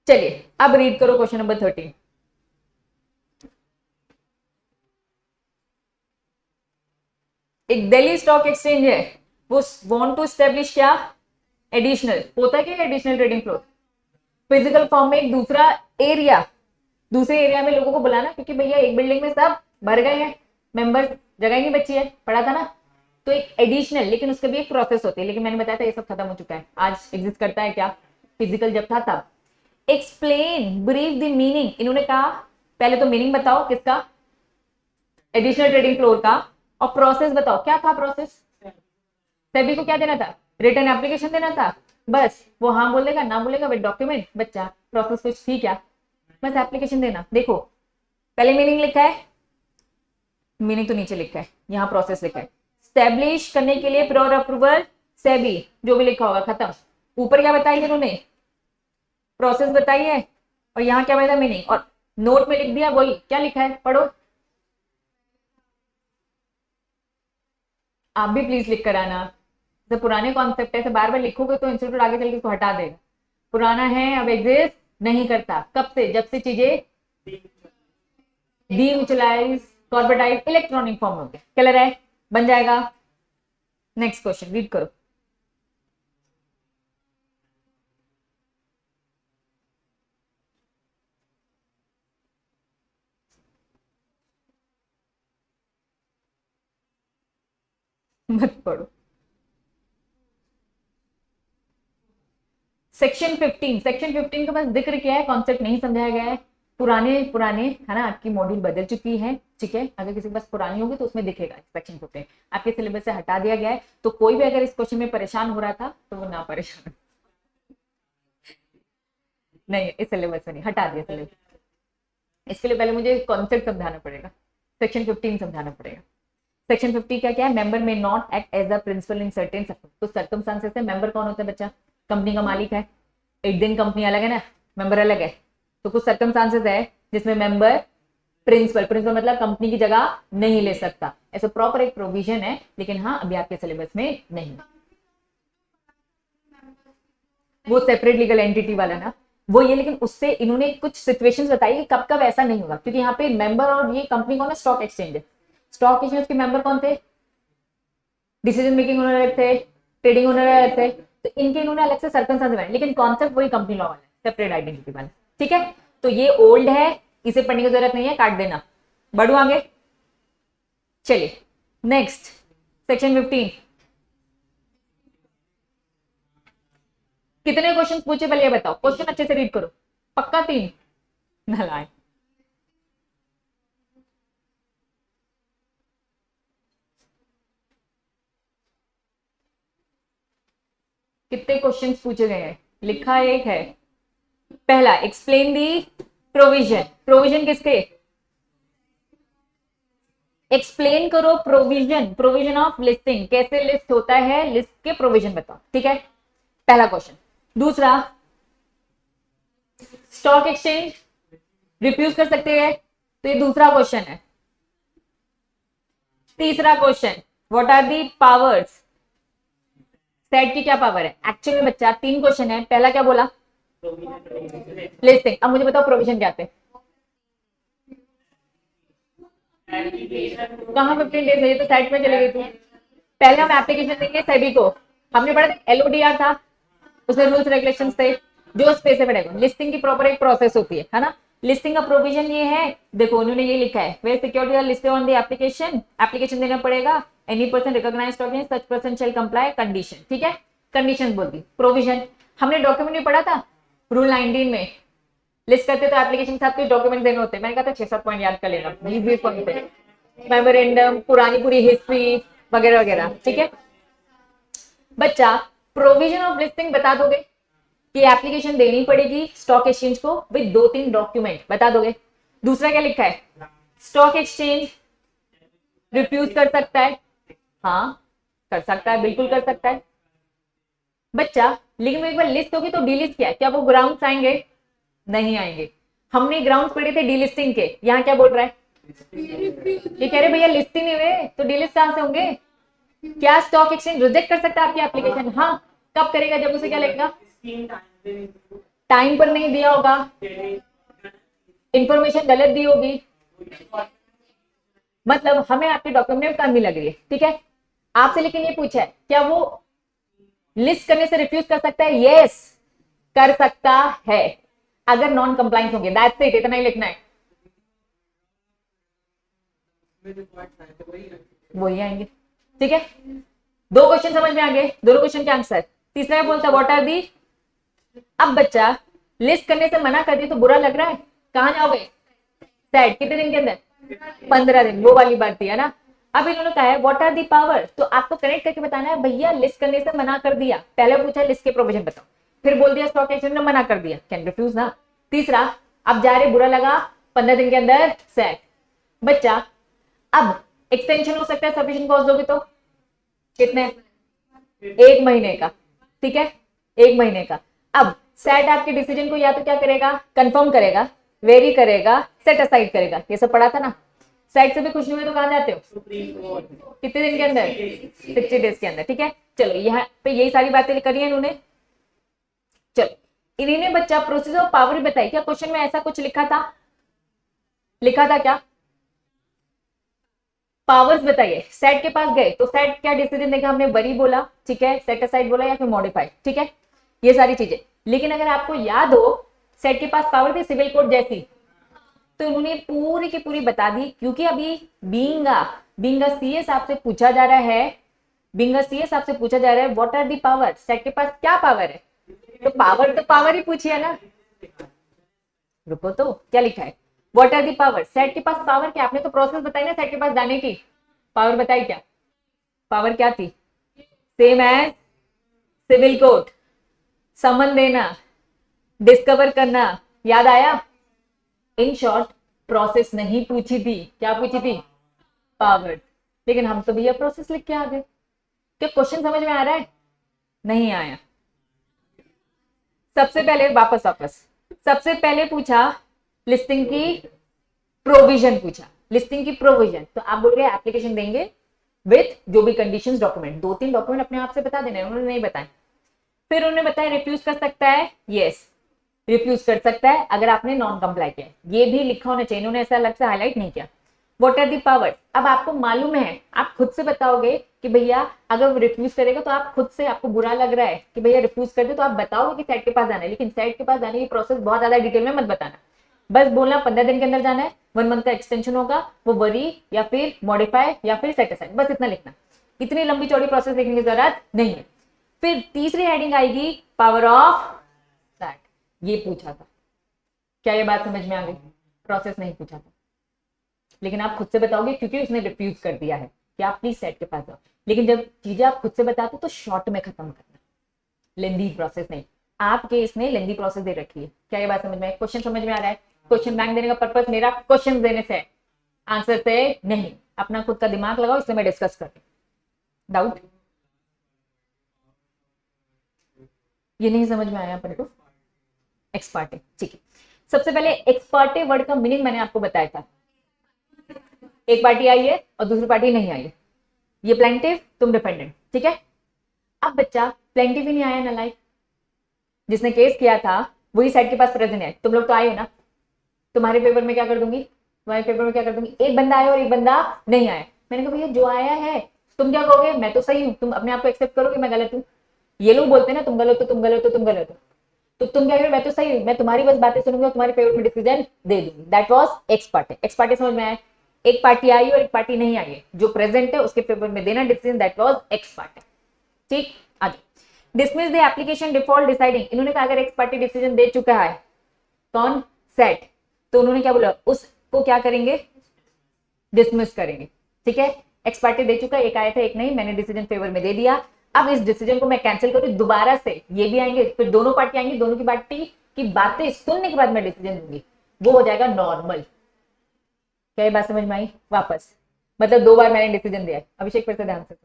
चलिए अब रीड करो क्वेश्चन नंबर 13। एक दिल्ली स्टॉक एक्सचेंज है, वो वांट टू एस्टेब्लिश क्या, एडिशनल, होता है क्या additional trading floor, physical form में एक दूसरा एरिया, दूसरे एरिया में लोगों को बुलाना, क्योंकि भैया एक बिल्डिंग में सब भर गए हैं मेंबर्स, जगह ही नहीं बची है, पढ़ा था ना। तो एक एडिशनल, लेकिन उसके भी एक प्रोसेस होती है, लेकिन मैंने बताया था ये सब खत्म हो चुका है, आज एग्जिस्ट करता है क्या, फिजिकल जब था तब। एक्सप्लेन ब्रीफ द मीनिंग, इन्होंने कहा पहले तो मीनिंग बताओ किसका, एडिशनल ट्रेडिंग फ्लोर का। और प्रोसेस बताओ क्या था प्रोसेस, सेबी को क्या देना था, रिटर्न एप्लीकेशन देना था। बस वो हाँ बोलेगा ना बोलेगा विद डॉक्यूमेंट, बच्चा प्रोसेस कुछ थी क्या, बस एप्लीकेशन देना। देखो पहले मीनिंग लिखा है, मीनिंग तो नीचे लिखा है, यहाँ प्रोसेस लिखा है। स्टैब्लिश करने के लिए प्योर अप्रूवल सेबी, जो भी लिखा होगा खत्म। ऊपर क्या बताया इन्होंने, प्रोसेस बताई है, और यहाँ क्या बताया मीनिंग, और नोट में लिख दिया वही क्या लिखा है, पढ़ो आप भी प्लीज लिख कर आना। तो पुराने कॉन्सेप्ट है, बार बार लिखोगे तो इंस्टीट्यूट आगे चल के इसको हटा देगा। पुराना है, अब एग्जिस्ट नहीं करता। कब से, जब से चीजें डीम्यूचुअलाइज कॉर्पोरेटाइज इलेक्ट्रॉनिक फॉर्म हो गया। क्लियर है, बन जाएगा। नेक्स्ट क्वेश्चन रीड करो। मत पढ़ो। सेक्शन 15, सेक्शन 15 का बस जिक्र किया है, कॉन्सेप्ट नहीं समझाया गया है। पुराने पुराने है ना, आपकी मॉड्यूल बदल चुकी है, ठीक है। अगर किसी के पास पुरानी होगी तो उसमें दिखेगा सेक्शन 15 आपके सिलेबस से हटा दिया गया है। तो कोई भी अगर इस क्वेश्चन में परेशान हो रहा था तो वो ना परेशान नहीं, इस सिलेबस से नहीं, हटा दिया सिलेबस। इसके लिए पहले मुझे कॉन्सेप्ट समझाना पड़ेगा, सेक्शन 15 समझाना पड़ेगा। सेक्शन 50 क्या क्या है, मेंबर में not act as a principal in certain, तो सर्कमस्टांसेस से मेंबर कौन होता है बच्चा, कंपनी का मालिक है। एक दिन कंपनी अलग है ना, मेंबर अलग है, तो कुछ सर्कमस्टांसेस है जिसमें मेंबर प्रिंसिपल, प्रिंसिपल मतलब कंपनी की जगह नहीं ले सकता। ऐसा प्रॉपर एक प्रोविजन है, लेकिन हाँ अभी आपके सिलेबस में नहीं, वो सेपरेट लीगल एंटिटी वाला ना वो ये। लेकिन उससे इन्होंने कुछ सिचुएशंस बताई कि कब कब ऐसा नहीं होगा, क्योंकि यहाँ पे मेंबर और ये कंपनी कौन है, स्टॉक एक्सचेंज है। स्टॉक एक्सचेंज के मेंबर कौन थे, डिसीजन मेकिंग ओनर अलग थे, ट्रेडिंग ओनर अलग थे, तो इनके इन्होंने अलग से सर्कमस्टांस बनाए, लेकिन कॉन्सेप्ट वही कंपनी लॉ वाला है, सेपरेट आइडेंटिटी वाला। ठीक है, तो ये ओल्ड है, इसे पढ़ने की जरूरत नहीं है, काट देना। बढ़ो आगे, चलिए नेक्स्ट सेक्शन 15। कितने क्वेश्चन पूछे पहले ये बताओ, क्वेश्चन अच्छे से रीड करो, पक्का 3 नलाए। कितने क्वेश्चंस पूछे गए हैं, लिखा एक है। पहला एक्सप्लेन दी प्रोविजन, प्रोविजन किसके, एक्सप्लेन करो प्रोविजन, प्रोविजन ऑफ लिस्टिंग, कैसे लिस्ट होता है, लिस्ट के प्रोविजन बताओ। ठीक है, पहला क्वेश्चन। दूसरा, स्टॉक एक्सचेंज रिफ्यूज कर सकते हैं, तो ये दूसरा क्वेश्चन है। तीसरा question, what are the powers, सेट की क्या पावर है। एक्चुअली बच्चा 3 क्वेश्चन है, पहला क्या बोला, लिस्टिंग। अब मुझे बताओ प्रोविजन क्या थे, कहां 15 डेज है, ये तो साइट में चले गई थी। पहले हम एप्लीकेशन देंगे सेबी को, हमने पढ़ा था एलओडीआर था, उसमें रूल्स रेगुलेशंस थे, जो उस पे से पड़ेगा। लिस्टिंग की प्रॉपर एक प्रोसेस होती है ना। लिस्टिंग का प्रोविजन ये है, देखो उन्होंने ये लिखा है, where security are listed on the application, application देना पड़ेगा। Any person recognised stock exchange such person shall comply condition. ठीक है, कंडीशंस बोल दी। प्रोविजन हमने डॉक्यूमेंट में पढ़ा था, रूल 19 में लिस्ट करते तो एप्लीकेशन के साथ कुछ डॉक्यूमेंट देने होते हैं। मैंने कहा था 6-7 पॉइंट याद कर लेना, 20-20 पॉइंट थे, मेमोरेंडम, पुरानी पूरी हिस्ट्री वगैरह वगैरह। ठीक है बच्चा, प्रोविजन ऑफ लिस्टिंग बता दोगे कि एप्लीकेशन देनी पड़ेगी स्टॉक एक्सचेंज को विद 2-3 डॉक्यूमेंट, बता दोगे। दूसरा क्या लिखा है, स्टॉक एक्सचेंज रिफ्यूज कर सकता है, हाँ कर सकता है, बिल्कुल कर सकता है बच्चा। लेकिन वो एक बार लिस्ट होगी तो डीलिस्ट क्या है, क्या वो ग्राउंड्स आएंगे, नहीं आएंगे। हमने ग्राउंड्स पढ़े थे डीलिस्टिंग के, यहाँ क्या बोल रहा है, ये कह रहे भैया लिस्ट ही नहीं हुए तो डीलिस्ट कहां से होंगे। क्या स्टॉक एक्सचेंज रिजेक्ट कर सकता है आपकी एप्लीकेशन, हाँ। कब करेगा, जब उसे क्या लगेगा, टाइम पर नहीं दिया होगा, इंफॉर्मेशन गलत दी होगी, मतलब हमें आपके डॉक्यूमेंट में कमी लग रही है। ठीक है आपसे लेकिन ये पूछा है क्या वो लिस्ट करने से रिफ्यूज कर सकता है, यस कर सकता है, अगर नॉन कंप्लायंस होंगे। दैट्स इट, इतना ही लिखना है, वही आएंगे। ठीक है 2 क्वेश्चन समझ में आ गए, दोनों क्वेश्चन के आंसर। तीसरा बोलता व्हाट आर दी, अब बच्चा लिस्ट करने से मना कर दी तो बुरा लग रहा है, कहां जाओगे, सेट कितने दिन के अंदर, 15 दिन, वो वाली बात थी, है ना। अब इन्होंने कहा है व्हाट आर दी पावर, तो आपको कनेक्ट करके बताना है भैया लिस्ट करने से मना कर दिया, पहले पूछा लिस्ट के प्रोविजन बताओ, फिर बोल दिया स्टॉक एक्सचेंज ने मना कर दिया, कैन रिफ्यूज ना। तीसरा, अब जा रहे बुरा लगा, 15 दिन के अंदर सेट। बच्चा अब एक्सटेंशन हो सकता है सफिशिएंट कॉस्ट दोगे तो कितने, 1 महीने का, ठीक है, 1 महीने का। अब सेट आपके डिसीजन को या तो क्या करेगा, कंफर्म करेगा, वेरी करेगा, सेट असाइड करेगा, ये सब पढ़ा था ना। सेट से भी खुश नहीं हुए तो कहां जाते हो, कितने दिन के अंदर, 60 डेज के अंदर, ठीक है। चलो यहाँ पे यही सारी बातें करी है इन्होंने। चलो इन्होंने बच्चा प्रोसेस ऑफ पावर बताई, क्या क्वेश्चन में ऐसा कुछ लिखा था, लिखा था क्या, पावर्स बताइए। सेट के पास गए तो सेट क्या डिसीजन देगा, हमने वरी बोला, ठीक है, सेट असाइड बोला या फिर मॉडिफाई, ठीक है, ये सारी चीजें। लेकिन अगर आपको याद हो सेट के पास पावर थी सिविल कोड जैसी, तो उन्होंने पूरी की पूरी बता दी, क्योंकि अभी बीइंग सीएस आपसे पूछा जा रहा है, बीइंग सीएस आपसे पूछा जा रहा है व्हाट आर दी पावर, सेट के पास क्या पावर है, तो पावर ही पूछी है ना। रुको तो क्या लिखा है, व्हाट आर दी पावर, सेट के पास पावर क्या, आपने तो प्रोसेस बताई ना सेट के पास जाने की, पावर बताई क्या, पावर क्या थी, सेम एज सिविल कोड, समन देना, डिस्कवर करना, याद आया। इन शॉर्ट प्रोसेस नहीं पूछी थी, क्या पूछी थी, पावर। लेकिन हम तो भैया प्रोसेस लिख के आ गए, क्या क्वेश्चन समझ में आ रहा है, नहीं आया। सबसे पहले वापस सबसे पहले पूछा लिस्टिंग की प्रोविजन, पूछा लिस्टिंग की प्रोविजन, तो आप बोल रहे एप्लीकेशन देंगे विथ जो भी कंडीशंस डॉक्यूमेंट, 2-3 डॉक्यूमेंट अपने आप से बता देना, उन्होंने नहीं बताया। फिर उन्होंने बताया रिफ्यूज कर सकता है, यस रिफ्यूज कर सकता है अगर आपने नॉन कंप्लाई किया, ये भी लिखा होना चाहिए, इन्होंने ऐसा अलग से हाईलाइट नहीं किया। व्हाट आर दी पावर, अब आपको मालूम है, आप खुद से बताओगे कि भैया अगर रिफ्यूज करेगा तो आप खुद से, आपको बुरा लग रहा है कि भैया रिफ्यूज कर दे, तो आप बताओगे कि सेट के पास जाना है, लेकिन सेट के पास जाने की प्रोसेस बहुत ज्यादा डिटेल में मत बताना, बस बोलना 15 दिन के अंदर जाना है, 1 मंथ का एक्सटेंशन होगा, वो वरी या फिर मॉडिफाई या फिर सेट असाइड, बस इतना लिखना, इतनी लंबी चौड़ी प्रोसेस लिखने की जरूरत नहीं है। फिर तीसरी हेडिंग आएगी पावर ऑफ सेट, ये पूछा था, क्या ये बात समझ में आ गई, प्रोसेस नहीं पूछा था, लेकिन आप खुद से बताओगे क्योंकि उसने रिफ्यूज कर दिया है कि आप प्लीज सेट के पास जाओ, लेकिन जब चीजें आप खुद से बताते तो शॉर्ट में खत्म करना, लेंदी प्रोसेस नहीं। आपके इसने लेंदी प्रोसेस दे रखी है, क्या ये बात समझ में, क्वेश्चन समझ में आ रहा है। क्वेश्चन बैंक देने का पर्पस मेरा क्वेश्चन देने से, आंसर से नहीं, अपना खुद का दिमाग लगाओ, इसलिए मैं डिस्कस कर रही हूं। डाउट, ये नहीं समझ में आया अपन को, एक्सपार्टे, ठीक है। सबसे पहले एक्सपार्टे वर्ड का मीनिंग मैंने आपको बताया था, एक पार्टी आई है और दूसरी पार्टी नहीं आई है, ये प्लेंटिव, तुम डिफेंडेंट, ठीक है। अब बच्चा प्लेंटिव ही नहीं आया ना, लाइक जिसने केस किया था वही साइड के पास प्रेजेंट है, तुम लोग तो आए हो ना, तुम्हारे फेवर में क्या कर दूंगी, तुम्हारे फेवर में क्या कर दूंगी, एक बंदा आया और एक बंदा नहीं आया, मैंने कहा भैया जो आया है तुम क्या कहोगे, मैं तो सही हूँ, तुम अपने आप को एक्सेप्ट करोगे मैं गलत हूँ, ये लोग बोलते हैं ना तुम गलत हो, तुम गलत हो, तुम गलत हो, तो तुम क्या करोगे, मैं तो सही हूँ, मैं तुम्हारी बस बातें सुनूंगी और तुम्हारे फेवर में डिसीजन दे दूंगी, दैट वाज एक्सपार्टे। एक्सपार्टे समझ में आया, एक पार्टी आई और एक पार्टी नहीं आई है, जो प्रेजेंट है उसके फेवर में देना डिसीजन, दैट वाज एक्सपार्टे, ठीक। आगे dismiss the application default deciding, इन्होंने कहा अगर एक्स पार्टी डिसीजन दे चुका है, कौन, सेट, तो उन्होंने क्या बोला, उसको क्या करेंगे, डिसमिस करेंगे, ठीक है। एक्स पार्टी दे चुका है, एक आया था एक नहीं, मैंने डिसीजन फेवर में दे दिया, अब इस डिसीजन को मैं कैंसिल करूँ, दोबारा से ये भी आएंगे, फिर दोनों पार्टी आएंगी, दोनों की पार्टी की बातें सुनने के बाद मैं डिसीजन दूंगी, वो हो जाएगा नॉर्मल। क्या ये बात समझ में आई, वापस मतलब 2 बार मैंने डिसीजन दिया है, अभिषेक फिर से ध्यान से,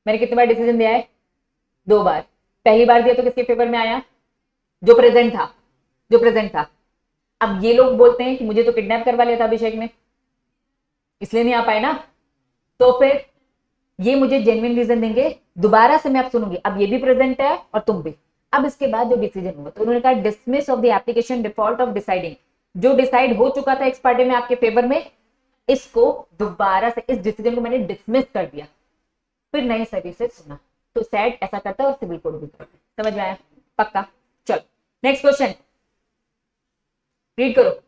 मैंने कितनी बार डिसीजन दिया है, 2 बार। पहली बार दिया तो किसके फेवर में आया, जो प्रेजेंट था, जो प्रेजेंट था। अब ये लोग बोलते हैं कि मुझे तो किडनैप करवा लिया था अभिषेक ने, इसलिए नहीं आ पाए ना, तो फिर ये मुझे जेन्युइन रीजन देंगे, दोबारा से मैं अब सुनूंगी, अब ये भी प्रेजेंट है और तुम भी, अब इसके बाद जो डिसीजन हुआ, तो उन्होंने कहा dismiss of the application default of deciding, जो डिसाइड हो चुका था एक्स पार्टी में आपके फेवर में, इसको दोबारा से, इस डिसीजन को मैंने डिसमिस कर दिया, फिर नए सरी से सुना, तो सेट ऐसा करता है और सिविल कोड भी करता है, समझ में आया, पक्का। चलो नेक्स्ट क्वेश्चन रीड करो।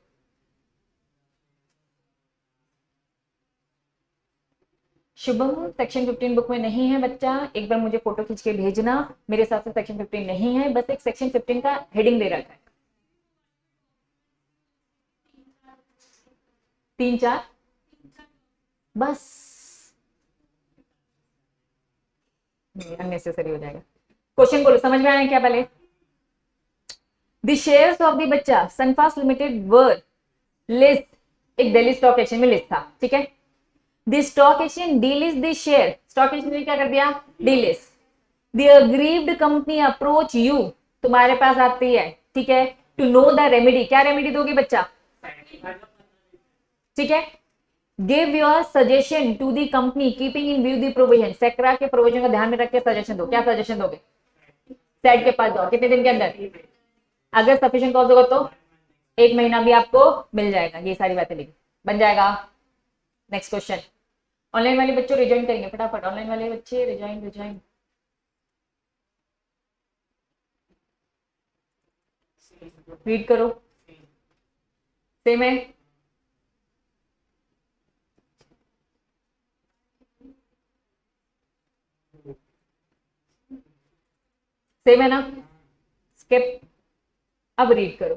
शुभम सेक्शन 15 बुक में नहीं है बच्चा, एक बार मुझे फोटो खींच के भेजना, मेरे हिसाब से सेक्शन 15 नहीं है, बस एक सेक्शन 15 का हेडिंग दे रखा है, 3-4 बस अननेसेसरी हो जाएगा। क्वेश्चन बोलो, समझ में आया क्या? पहले द शेयर्स ऑफ द बच्चा सनफास्ट लिमिटेड वर लिस्ट, एक दिल्ली स्टॉक एक्सचेंज में लिस्ट था, ठीक है। The stock exchange delist the share, stock exchange ने क्या कर दिया? Delist. The aggrieved company approach you, तुम्हारे पास आती है, ठीक है, टू नो द रेमेडी, क्या रेमेडी दोगे बच्चा? ठीक है। Give your suggestion to the company keeping in view the provision, सेक्रा के प्रोविजन का ध्यान में रख के सजेशन दो। क्या सजेशन दोगे? सेट के पास जाओ, कितने दिन के अंदर? अगर सफिशिएंट कॉज होगा तो 1 महीना भी आपको मिल जाएगा, ये सारी बातें लिखी, बन जाएगा। नेक्स्ट क्वेश्चन, ऑनलाइन वाले बच्चों रिजॉइन करेंगे फटाफट, ऑनलाइन वाले बच्चे रिजॉइन रिजॉइन। रीड करो, सेम है। सेम है ना? स्किप। अब रीड करो,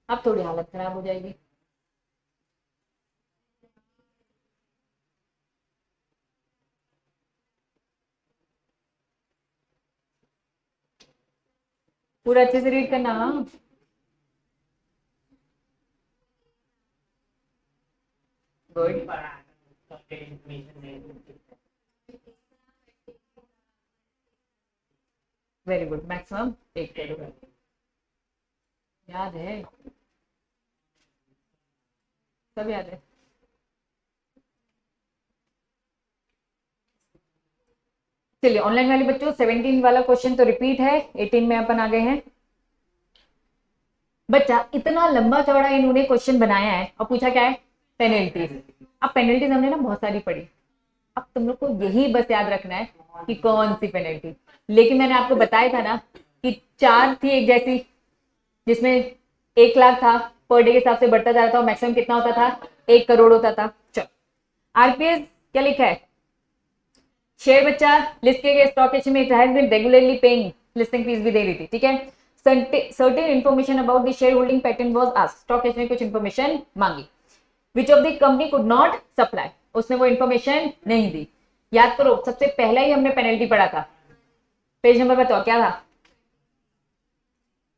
अब थोड़ी हालत खराब हो जाएगी। पूरा अच्छे से रीड करना। गुड, वेरी गुड, मैक्सिमम 1 करो, याद है, सब याद है। चलिए ऑनलाइन वाले बच्चों 17 वाला क्वेश्चन तो रिपीट है, 18 में अपन आ गए हैं। बच्चा इतना लंबा चौड़ा इन्होंने क्वेश्चन बनाया है और पूछा क्या है? पेनल्टीज। अब पेनल्टीज हमने ना बहुत सारी पढ़ी, अब तुम लोग को यही बस याद रखना है कि कौन सी पेनल्टी। लेकिन मैंने आपको बताया था ना कि 4 थी एक जैसी, जिसमें 1 लाख था, पर डे के हिसाब से बढ़ता जा रहा था, मैक्सिमम कितना होता था? 1 करोड़ होता था। चलो आरपीएस क्या लिखा है? शेयर बच्चा लिस्ट के गए स्टॉक एक्सचेंज में, it has been regularly paying, listing fees भी दे रही थी, ठीक है। Certain information about the share holding pattern was asked, stock exchange में कुछ इन्फॉर्मेशन मांगी। Which of the company could not supply, उसने वो इन्फॉर्मेशन नहीं दी। याद करो सबसे पहला ही हमने पेनल्टी पढ़ा था, पेज नंबर बताओ क्या था?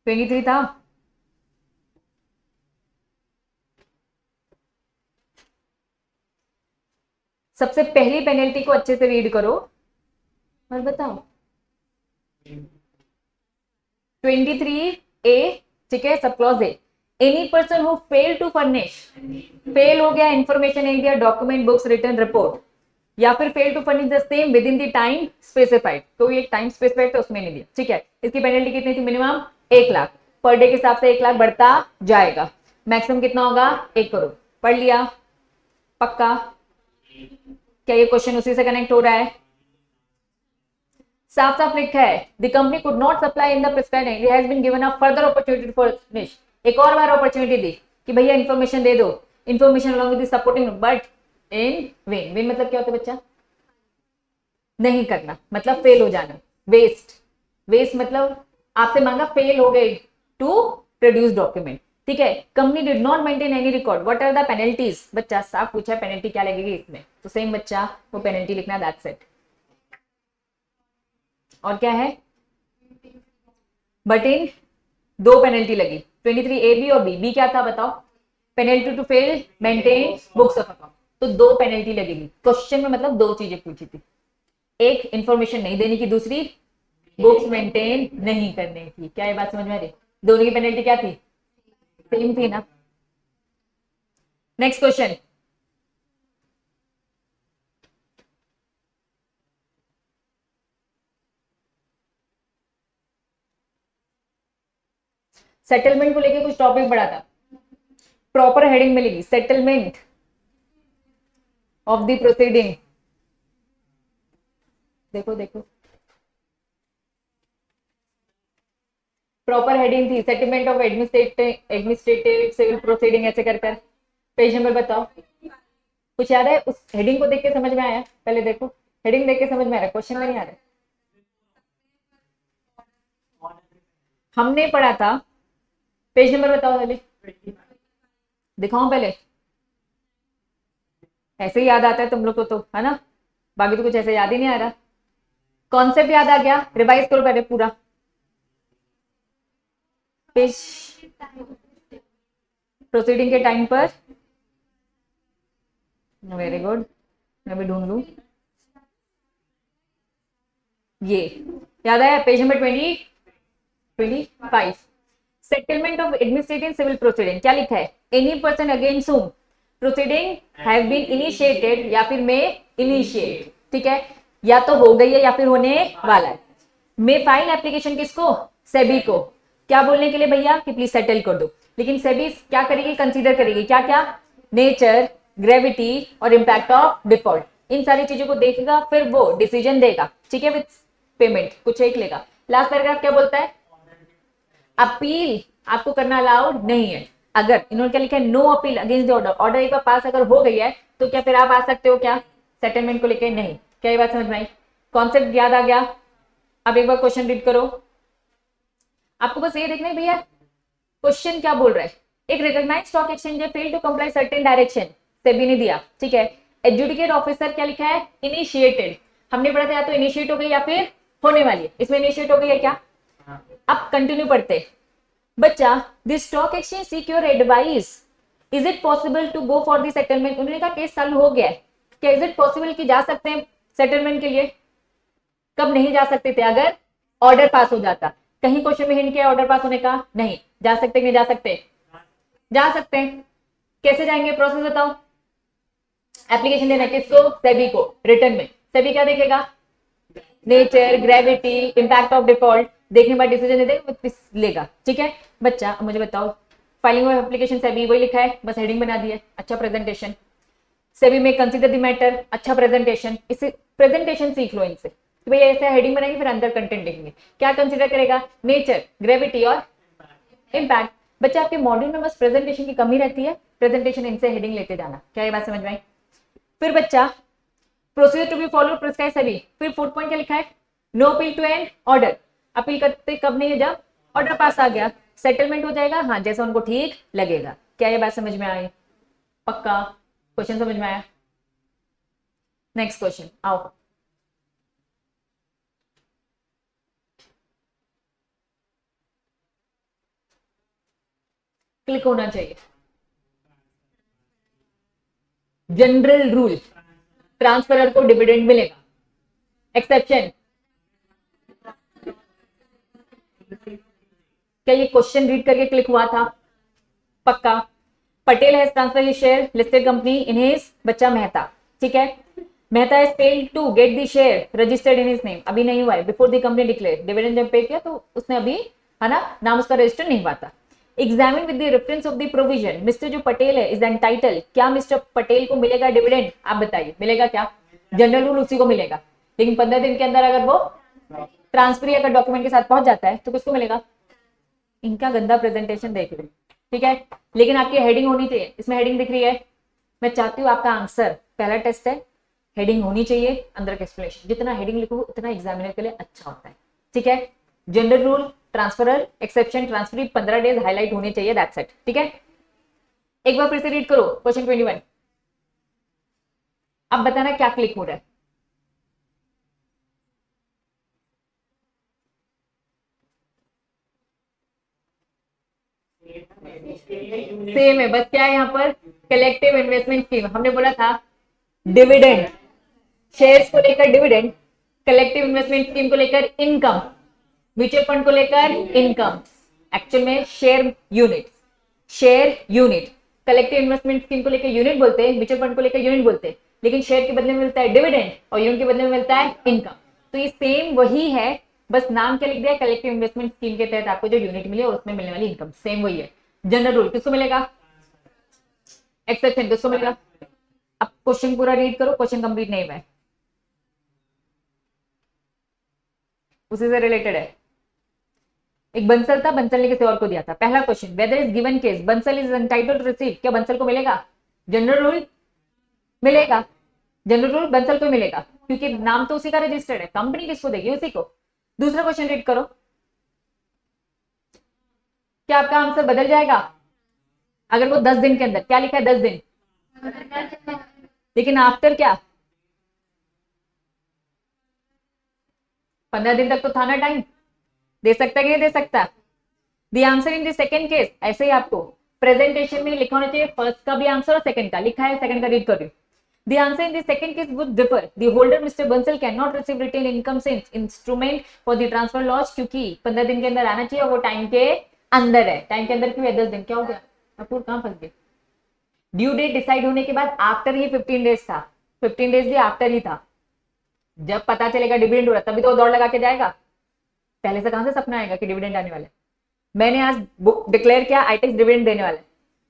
23 था। सबसे पहली पेनल्टी को अच्छे से रीड करो और बताओ। 23A, ठीक है, sub clause A, any person who fail to furnish, fail हो गया, इंफॉर्मेशन नहीं दिया, डॉक्यूमेंट, बुक्स, रिटर्न, रिपोर्ट, या फिर fail to furnish the same within the time specified, तो ये टाइम स्पेसिफाइड तो उसमें नहीं दिया, ठीक है। इसकी पेनल्टी कितनी थी? मिनिमम 1 लाख, पर डे के हिसाब से 1 लाख बढ़ता जाएगा, मैक्सिमम कितना होगा? 1 करोड़। पढ़ लिया? पक्का? क्या ये क्वेश्चन उसी से कनेक्ट हो रहा है? साफ साफ लिखा है, the company could not supply in the prescribed time, has been given a further opportunity for finish, एक और बार अपॉर्चुनिटी दी कि भैया इन्फॉर्मेशन दे दो, information along with the supporting, but in when. When मतलब क्या होता है बच्चा? नहीं करना, मतलब फेल हो जाना, वेस्ट। वेस्ट मतलब आपसे मांगा, फेल हो गए टू प्रोड्यूस डॉक्यूमेंट, ठीक है। Company did not maintain any record, what are the penalties? बच्चा साफ पूछा है पेनल्टी क्या लगेगी इसमें, तो सेम बच्चा वो पेनल्टी लिखना, दैट्स इट। और क्या है? बट इन 2 पेनल्टी लगी, 23A बी और बी क्या था बताओ? Penalty to fail maintain books of account, तो 2 पेनल्टी लगेगी। क्वेश्चन में मतलब 2 चीजें पूछी थी, एक इंफॉर्मेशन नहीं देने की, दूसरी बुक्स मेंटेन नहीं करने की। क्या ये बात समझ में आ रही? दोनों की पेनल्टी क्या थी? सेम थी ना। नेक्स्ट क्वेश्चन, सेटलमेंट को लेके कुछ टॉपिक पढ़ा था, प्रॉपर हेडिंग मिलेगी, सेटलमेंट ऑफ द प्रोसीडिंग। देखो देखो, प्रॉपर हेडिंग थी settlement of administrative civil proceeding, ऐसे कर कर। पेज नंबर बताओ, कुछ याद है? उस हेडिंग को देख के समझ में आया? पहले देखो, हेडिंग देख के समझ में आ रहा है, क्वेश्चन में नहीं आ रहा है। हमने पढ़ा था, पेज नंबर बताओ पहले, दिखाऊं पहले? ऐसे ही याद आता है तुम लोग को तो, है ना, बाकी तो कुछ ऐसे याद ही नहीं आ रहा। कॉन्सेप्ट याद आ गया? रिवाइज करो पहले पूरा पेज। प्रोसीडिंग के टाइम पर, वेरी गुड, मैं भी ढूंढ लू। ये याद आया? Page number 25। Settlement of administrative civil proceeding क्या लिखा है? Any person against whom proceeding have been initiated या फिर मे इनिशिएट, ठीक है, या तो हो गई है या फिर होने वाला है। मे फाइल एप्लीकेशन किसको? सेबी को। क्या बोलने के लिए भैया? कि प्लीज सेटल कर दो। लेकिन सेबी क्या करेगी? कंसीडर करेगी क्या क्या? नेचर, ग्रेविटी और इंपैक्ट ऑफ डिफॉल्ट, इन सारी चीजों को देखेगा, फिर वो डिसीजन देगा, ठीक है, विद पेमेंट कुछ एक लेगा। लास्ट पैराग्राफ क्या बोलता है? अपील आपको करना अलाउड नहीं है। अगर इन्होंने क्या लिखा है? No appeal against the order. Order एक बार पास अगर हो गई है तो क्या फिर आप आ सकते हो क्या सेटलमेंट को लेके? नहीं। क्या ये बात समझ में आई? कॉन्सेप्ट याद आ गया? अब एक बार क्वेश्चन रीड करो। आपको बस ये देखना है भैया क्वेश्चन क्या बोल रहा है। एक recognised stock exchange fail to comply certain direction, SEBI ने दिया, ठीक है। एडजुडिकेट ऑफिसर क्या लिखा है? इनिशिएटेड। हमने पढ़ा था या तो इनिशिएट हो गई या फिर होने वाली है, इसमें इनिशिएट हो गई है क्या? अब कंटिन्यू पढ़ते बच्चा। The stock exchange seek your advice, is it possible to go for the settlement. उन्होंने कहा केस चालू हो गया है, क्या इज इट पॉसिबल कि जा सकते हैं सेटलमेंट के लिए? कब नहीं जा सकते थे? अगर ऑर्डर पास हो जाता। कहीं क्वेश्चन में हिंट किया ऑर्डर पास होने का? नहीं। जा सकते नहीं जा सकते? जा सकते हैं। कैसे जाएंगे? प्रोसेस बताओ। एप्लीकेशन देना किसको? सेबी को। रिटर्न में सेबी क्या देखेगा? Nature, gravity, impact of default देखने बाद डिसीजन दे देगा, लेगा, ठीक है। बच्चा अब मुझे बताओ, फाइलिंग ऑफ एप्लीकेशन सेबी वही लिखा है, बस हेडिंग बना दी है। अच्छा प्रेजेंटेशन, सेबी में कंसीडर द मैटर, अच्छा प्रेजेंटेशन। इसे प्रेजेंटेशन सीख लो इनसे कि भाई ऐसे हेडिंग बनाएंगे फिर अंदर कंटेंट लिखेंगे। क्या कंसीडर करेगा? नेचर, ग्रेविटी और इंपैक्ट। बच्चा आपके मॉड्यूल में बस प्रेजेंटेशन की कमी रहती है, प्रेजेंटेशन इनसे हेडिंग लेते जाना। क्या ये बात समझ में आई? फिर बच्चा procedure to be follow prescribe SEBI. फिर फोर्थ पॉइंट क्या लिखा है? No appeal to an order. Appeal करते कब नहीं है? जब ऑर्डर पास आ गया। सेटलमेंट हो जाएगा हाँ जैसा उनको ठीक लगेगा। क्या ये बात समझ में आई? पक्का? क्वेश्चन समझ में आया? नेक्स्ट क्वेश्चन आओ। क्लिक होना चाहिए। जनरल रूल, ट्रांसफरर को डिविडेंड मिलेगा। एक्सेप्शन, क्या ये क्वेश्चन रीड करके क्लिक हुआ था? पक्का? Patel has transfer his share listed company in his बच्चा मेहता, ठीक है। Mehta has failed to get the share registered in his name, अभी नहीं हुआ है। Before the company declare dividend जब पे किया तो उसने अभी, है ना, नाम उसका रजिस्टर नहीं हुआ था। Examine with the reference of the provision, mister जो पटेल है इज एंटाइटल, क्या मिस्टर पटेल को मिलेगा डिविडेंड? आप बताइए मिलेगा क्या? जनरल रूल उसी को मिलेगा, लेकिन 15 दिन के अंदर अगर वो ट्रांसफर अगर डॉक्यूमेंट के साथ पहुंच जाता है तो किसको मिलेगा? इनका गंदा प्रेजेंटेशन देख लो, ठीक है। लेकिन आपकी हेडिंग होनी चाहिए, इसमें हेडिंग दिख रही है। मैं चाहती हूँ आपका आंसर, पहला टेस्ट है, हेडिंग होनी चाहिए, अंदर का एक्सप्लेनेशन। जितना हेडिंग लिखो उतना एग्जामिनर के लिए अच्छा होता है, ठीक है। General rule, transferor, exception, transfer 15 days highlight होने चाहिए, दैट्स इट, ठीक है। एक बार फिर से रीड करो क्वेश्चन 21। अब बताना क्या क्लिक हो रहा है। सेम है, बस क्या है यहाँ पर? Collective investment scheme. हमने बोला था डिविडेंड, शेयर्स को लेकर डिविडेंड, कलेक्टिव इन्वेस्टमेंट स्कीम को लेकर इनकम, म्यूचुअल फंड को लेकर इनकम, एक्चुअल में share unit, share unit. Collective investment scheme को लेकर यूनिट बोलते हैं, म्यूचुअल फंड को लेकर यूनिट बोलते हैं, लेकिन शेयर के बदले में मिलता है डिविडेंड और यूनिट के बदले में मिलता है इनकम। तो ये सेम वही है, बस नाम क्या लिख दिया? कलेक्टिव इन्वेस्टमेंट स्कीम के तहत आपको जो यूनिट मिले और उसमें मिलने वाली इनकम सेम वही है। जनरल रूल किसको मिलेगा? एक्सेप्शन किसको मिलेगा? अब क्वेश्चन पूरा रीड करो, क्वेश्चन कंप्लीट नहीं हुआ है, उसी से रिलेटेड है। एक बंसल था, बंसल ने किसी और को दिया था। पहला question, whether is given case Bansal is entitled to receive, क्या बंसल को मिलेगा? जनरल रूल मिलेगा, जनरल रूल बंसल को मिलेगा क्योंकि नाम तो उसी का रजिस्टर्ड है, कंपनी किसको देगी? उसी को। दूसरा क्वेश्चन रीड करो, क्या आपका आंसर बदल जाएगा अगर वो 10 दिन के अंदर, क्या लिखा है 10 दिन, लेकिन आफ्टर क्या 15 दिन तक तो था ना टाइम, दे सकता है कि नहीं दे सकता। The answer in the second case, ऐसे ही आपको प्रेजेंटेशन में लिखा होना चाहिए फर्स्ट का भी आंसर और सेकंड का, लिखा है सेकंड का रीड कर रही हूँ। The answer in the second case would differ. The holder Mr. Bansal cannot receive retained income since instrument for the transfer loss, क्योंकि 15 दिन के अंदर आना चाहिए और वो टाइम के अंदर है। टाइम के अंदर क्यों है? 10 दिन। क्या हो गया अपूर, कहां फंस गए? ड्यू डेट डिसाइड होने के बाद आफ्टर ही 15 डेज था, 15 डेज भी आफ्टर ही था। जब पता चलेगा डिविडेंड हो रहा तभी तो दौड़ लगा के जाएगा, पहले से कहां से सपना आएगा कि डिविडेंड आने वाला है। मैंने आज डिक्लेयर किया आईटेक्स डिविडेंड देने वाला है,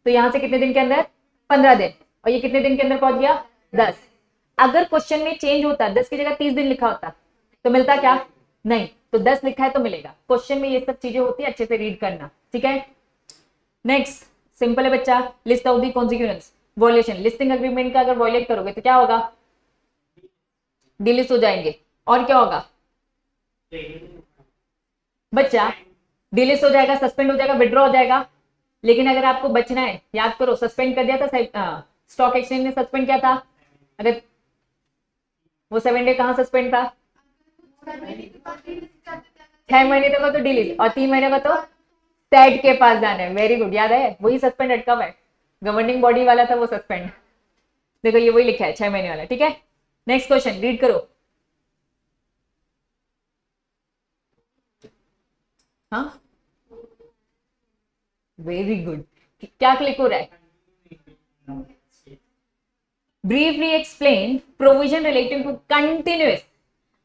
तो यहां से कितने दिन के अंदर 15 दिन, और ये कितने दिन के अंदर पहुंच गया 10। अगर क्वेश्चन में चेंज होता 10 की जगह 30 दिन लिखा होता तो मिलता क्या? नहीं, तो 10 लिखा है तो मिलेगा। क्वेश्चन में ये सब चीजें होती है, अच्छे से रीड करना, ठीक है। नेक्स्ट सिंपल है बच्चा, list out the consequence violation. Listing agreement का अगर वॉयलेट करोगे तो क्या होगा? डिलिस्ट हो जाएंगे। और क्या होगा बच्चा? डिलिस्ट हो जाएगा, सस्पेंड हो जाएगा, विड्रॉ हो जाएगा। लेकिन अगर आपको बचना है, याद करो सस्पेंड कर दिया था स्टॉक एक्सचेंज ने, सस्पेंड किया था। अगर वो 7 डे कहां सस्पेंड था? 6 महीने तक का तो डिलीट, और 3 महीने का तो सेट के पास जाना है। वेरी गुड, याद है, वही सस्पेंड अटका हुआ है, गवर्निंग बॉडी वाला था वो सस्पेंड। देखो ये वही लिखा है 6 महीने वाला, ठीक है। नेक्स्ट क्वेश्चन रीड करो। हाँ वेरी गुड, क्या क्लिक हो रहा है? Briefly explain provision relating to continuous.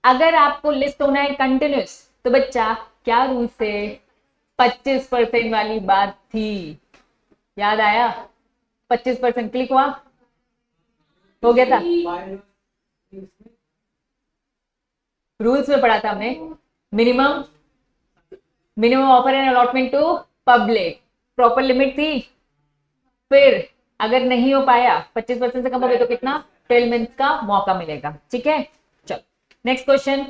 अगर आपको लिस्ट होना है कंटिन्यूस तो बच्चा क्या रूल से 25% वाली बात थी, याद आया? 25% क्लिक हुआ, हो गया था। रूल्स में पढ़ा था हमने, minimum offer and allotment to public, proper limit थी। फिर अगर नहीं हो पाया 25% से कम हो गया तो कितना? 12 मंथ का मौका मिलेगा, ठीक है। चलो नेक्स्ट क्वेश्चन।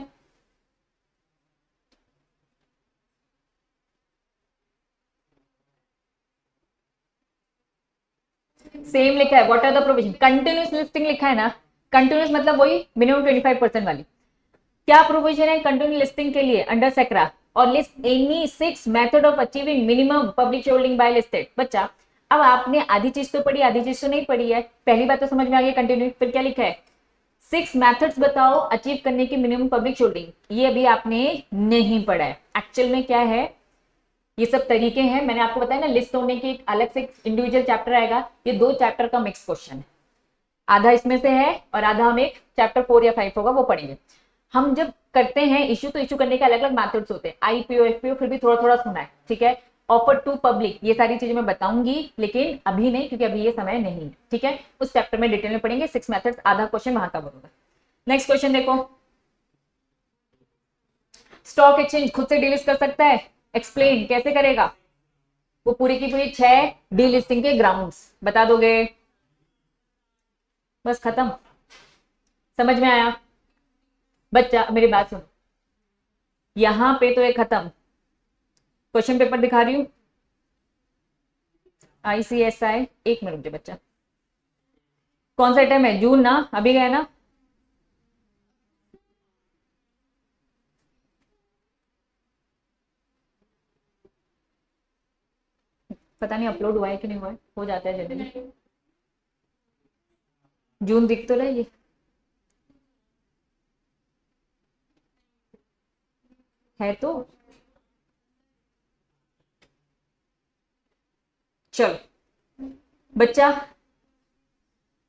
सेम लिखा है, what are the provision, continuous listing लिखा है ना। कंटिन्यूस मतलब वही मिनिमम 25% वाली। क्या प्रोविजन है कंटिन्यूस लिस्टिंग के लिए अंडर सेक्रा? और list any 6 method of achieving minimum public holding bye listed. बच्चा अब आपने आधी चीज तो पढ़ी, आधी चीज तो नहीं पढ़ी है। पहली बात तो समझ में आ गई कंटिन्यू, फिर क्या लिखा है? 6 मेथड्स बताओ अचीव करने की मिनिमम पब्लिक होल्डिंग, ये अभी आपने नहीं पढ़ा है। एक्चुअल में क्या है, ये सब तरीके हैं, मैंने आपको बताया ना, लिस्ट होने की एक अलग से इंडिविजुअल चैप्टर आएगा। ये 2 चैप्टर का मिक्स क्वेश्चन है, आधा इसमें से है और आधा हम एक चैप्टर 4 या 5 होगा वो पढ़ेंगे। हम जब करते हैं इश्यू तो इश्यू करने के अलग अलग मेथड्स होते हैं, आईपीओ एफपीओ, फिर भी थोड़ा थोड़ा सुना है, ठीक है। ऑफर टू पब्लिक, ये सारी चीजें मैं बताऊंगी लेकिन अभी नहीं, क्योंकि अभी ये समय नहीं, ठीक है। उस चैप्टर में डिटेल में पढ़ेंगे, 6 मेथड्स, आधा क्वेश्चन वहां का बोलूंगा। नेक्स्ट क्वेश्चन देखो, स्टॉक एक्सचेंज खुद से डिलिस्ट कर सकता है? एक्सप्लेन कैसे करेगा? वो पूरी की पूरी 6 डीलिस्टिंग के ग्राउंड्स बता दोगे, बस खत्म। समझ में आया बच्चा? मेरी बात सुनो, यहां पे तो ये खत्म। क्वेश्चन पेपर दिखा रही हूं, ICSI, एक मिनट रुक बच्चा, कौन सा टाइम है? जून ना, अभी गया ना। पता नहीं अपलोड हुआ है कि नहीं हुआ है, हो जाता है जल्दी। जून दिख तो रहा है ये, है तो। चलो बच्चा,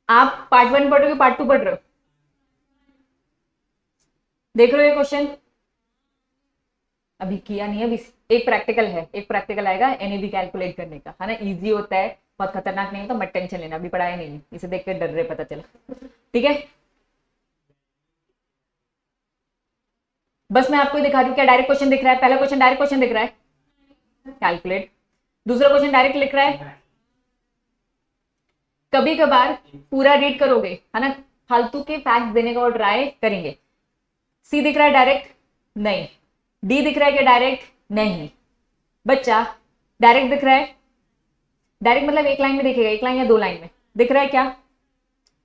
आप पार्ट 1 पढ़ रहे हो, पार्ट 2 पढ़ रहे हो? देख रहे हो ये क्वेश्चन? अभी किया नहीं है, अभी एक प्रैक्टिकल है, एक प्रैक्टिकल आएगा एनएबी कैलकुलेट करने का, है ना। इजी होता है, बहुत खतरनाक नहीं होता, मत टेंशन लेना, अभी पढ़ाया नहीं है, इसे देख कर डर रहे पता चला, ठीक है। बस मैं आपको दिखा रही हूँ, क्या डायरेक्ट क्वेश्चन दिख रहा है? पहला क्वेश्चन डायरेक्ट क्वेश्चन दिख रहा है, कैलकुलेट। दूसरा क्वेश्चन डायरेक्ट लिख रहा है, कभी कभार पूरा रीड करोगे, है ना, फालतू के फैक्ट देने का और ट्राई करेंगे। सी दिख रहा है डायरेक्ट? नहीं। डी दिख रहा है क्या डायरेक्ट? नहीं। बच्चा डायरेक्ट दिख रहा है? डायरेक्ट मतलब एक लाइन में दिखेगा, एक लाइन या 2 लाइन में दिख रहा है क्या?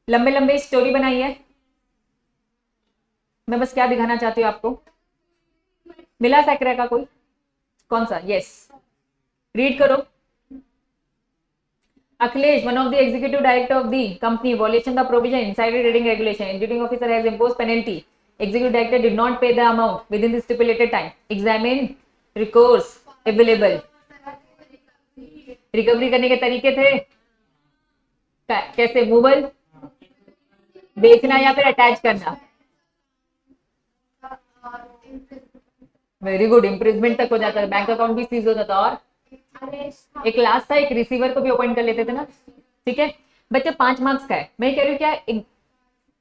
लंबे लंबे स्टोरी बनाई है। मैं बस क्या दिखाना चाहती हूँ आपको, मिला सैकरा का कोई, कौन सा, यस, रीड करो। Akhilesh, one of the executive director of the company, violation the provision insider trading regulation. Executing officer has imposed penalty. Executive director did not pay the amount within the stipulated time. Examine recourse available. Recovery करने के तरीके थे कैसे, movable, बेचना या फिर attach करना। Very good, imprisonment तक हो जाता है, बैंक अकाउंट भी सीज हो जाता। और एक लास्ट था, एक रिसीवर को भी ओपन कर लेते थे ना। ठीक है बच्चे, 5 मार्क्स का है। मैं कह रही हूँ क्या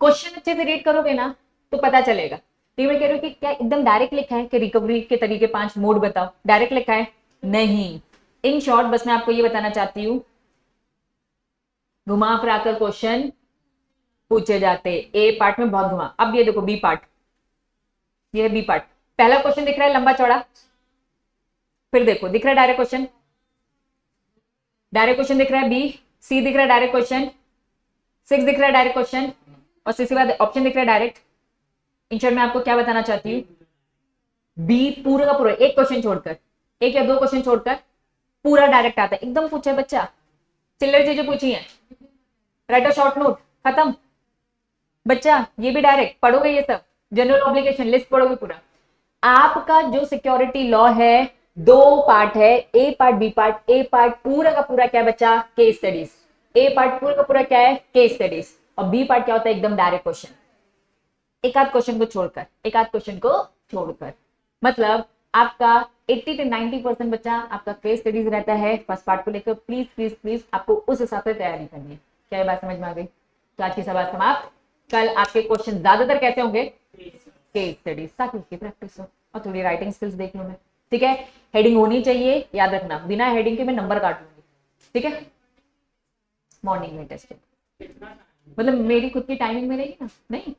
क्वेश्चन अच्छे से रीड करोगे ना तो पता चलेगा। तो मैं कह रही हूँ कि क्या एकदम डायरेक्ट लिखा है कि रिकवरी के तरीके 5 मोड बताओ, डायरेक्ट लिखा है नहीं। इन शॉर्ट बस मैं आपको ये बताना चाहती हूँ, घुमा फिरा कर क्वेश्चन पूछे जाते। ए पार्ट में बहुत घुमा। अब ये देखो बी पार्ट, ये है बी पार्ट। पहला क्वेश्चन दिख रहा है लंबा चौड़ा, फिर देखो दिख रहा है डायरेक्ट क्वेश्चन, डायरेक्ट क्वेश्चन दिख रहा है बी, सी दिख रहा है डायरेक्ट क्वेश्चन, 6 दिख रहा है डायरेक्ट क्वेश्चन, और 6 के बाद ऑप्शन दिख रहा है डायरेक्ट। इन शॉर्ट मैं आपको क्या बताना चाहती हूँ, बी पूरा का पूरा एक क्वेश्चन छोड़कर, एक या 2 क्वेश्चन छोड़कर पूरा डायरेक्ट आता है। एकदम पूछा है बच्चा, चिल्लर चीजें पूछी है, राइट अ शॉर्ट नोट, खत्म बच्चा। ये भी डायरेक्ट पढ़ोगे, ये सब जनरल ऑब्लिगेशन लिस्ट पढ़ोगे पूरा। आपका जो सिक्योरिटी लॉ है 2 पार्ट है, ए पार्ट बी पार्ट। ए पार्ट पूरा का पूरा क्या है बच्चा, केस स्टडीज। ए पार्ट पूरा का पूरा क्या है, केस स्टडीज। और बी पार्ट क्या होता है, एकदम डायरेक्ट क्वेश्चन, एक आध क्वेश्चन को छोड़कर, एक आध क्वेश्चन को छोड़कर। मतलब आपका 80 से 90% बच्चा आपका केस स्टडीज रहता है फर्स्ट पार्ट को लेकर। प्लीज प्लीज प्लीज आपको उस हिसाब से तैयारी करनी है। क्या ये बात समझ में आ गई? तो आज की सभा समाप्त। कल आपके क्वेश्चन ज्यादातर कैसे होंगे, केस स्टडीज, ताकि उसकी प्रैक्टिस हो और थोड़ी राइटिंग स्किल्स देख लूं मैं। ठीक है, हेडिंग होनी चाहिए, याद रखना, बिना हेडिंग के मैं नंबर काट लूंगी। ठीक है, मॉर्निंग में टेस्ट, मतलब मेरी खुद की टाइमिंग में रहेगी ना, नहीं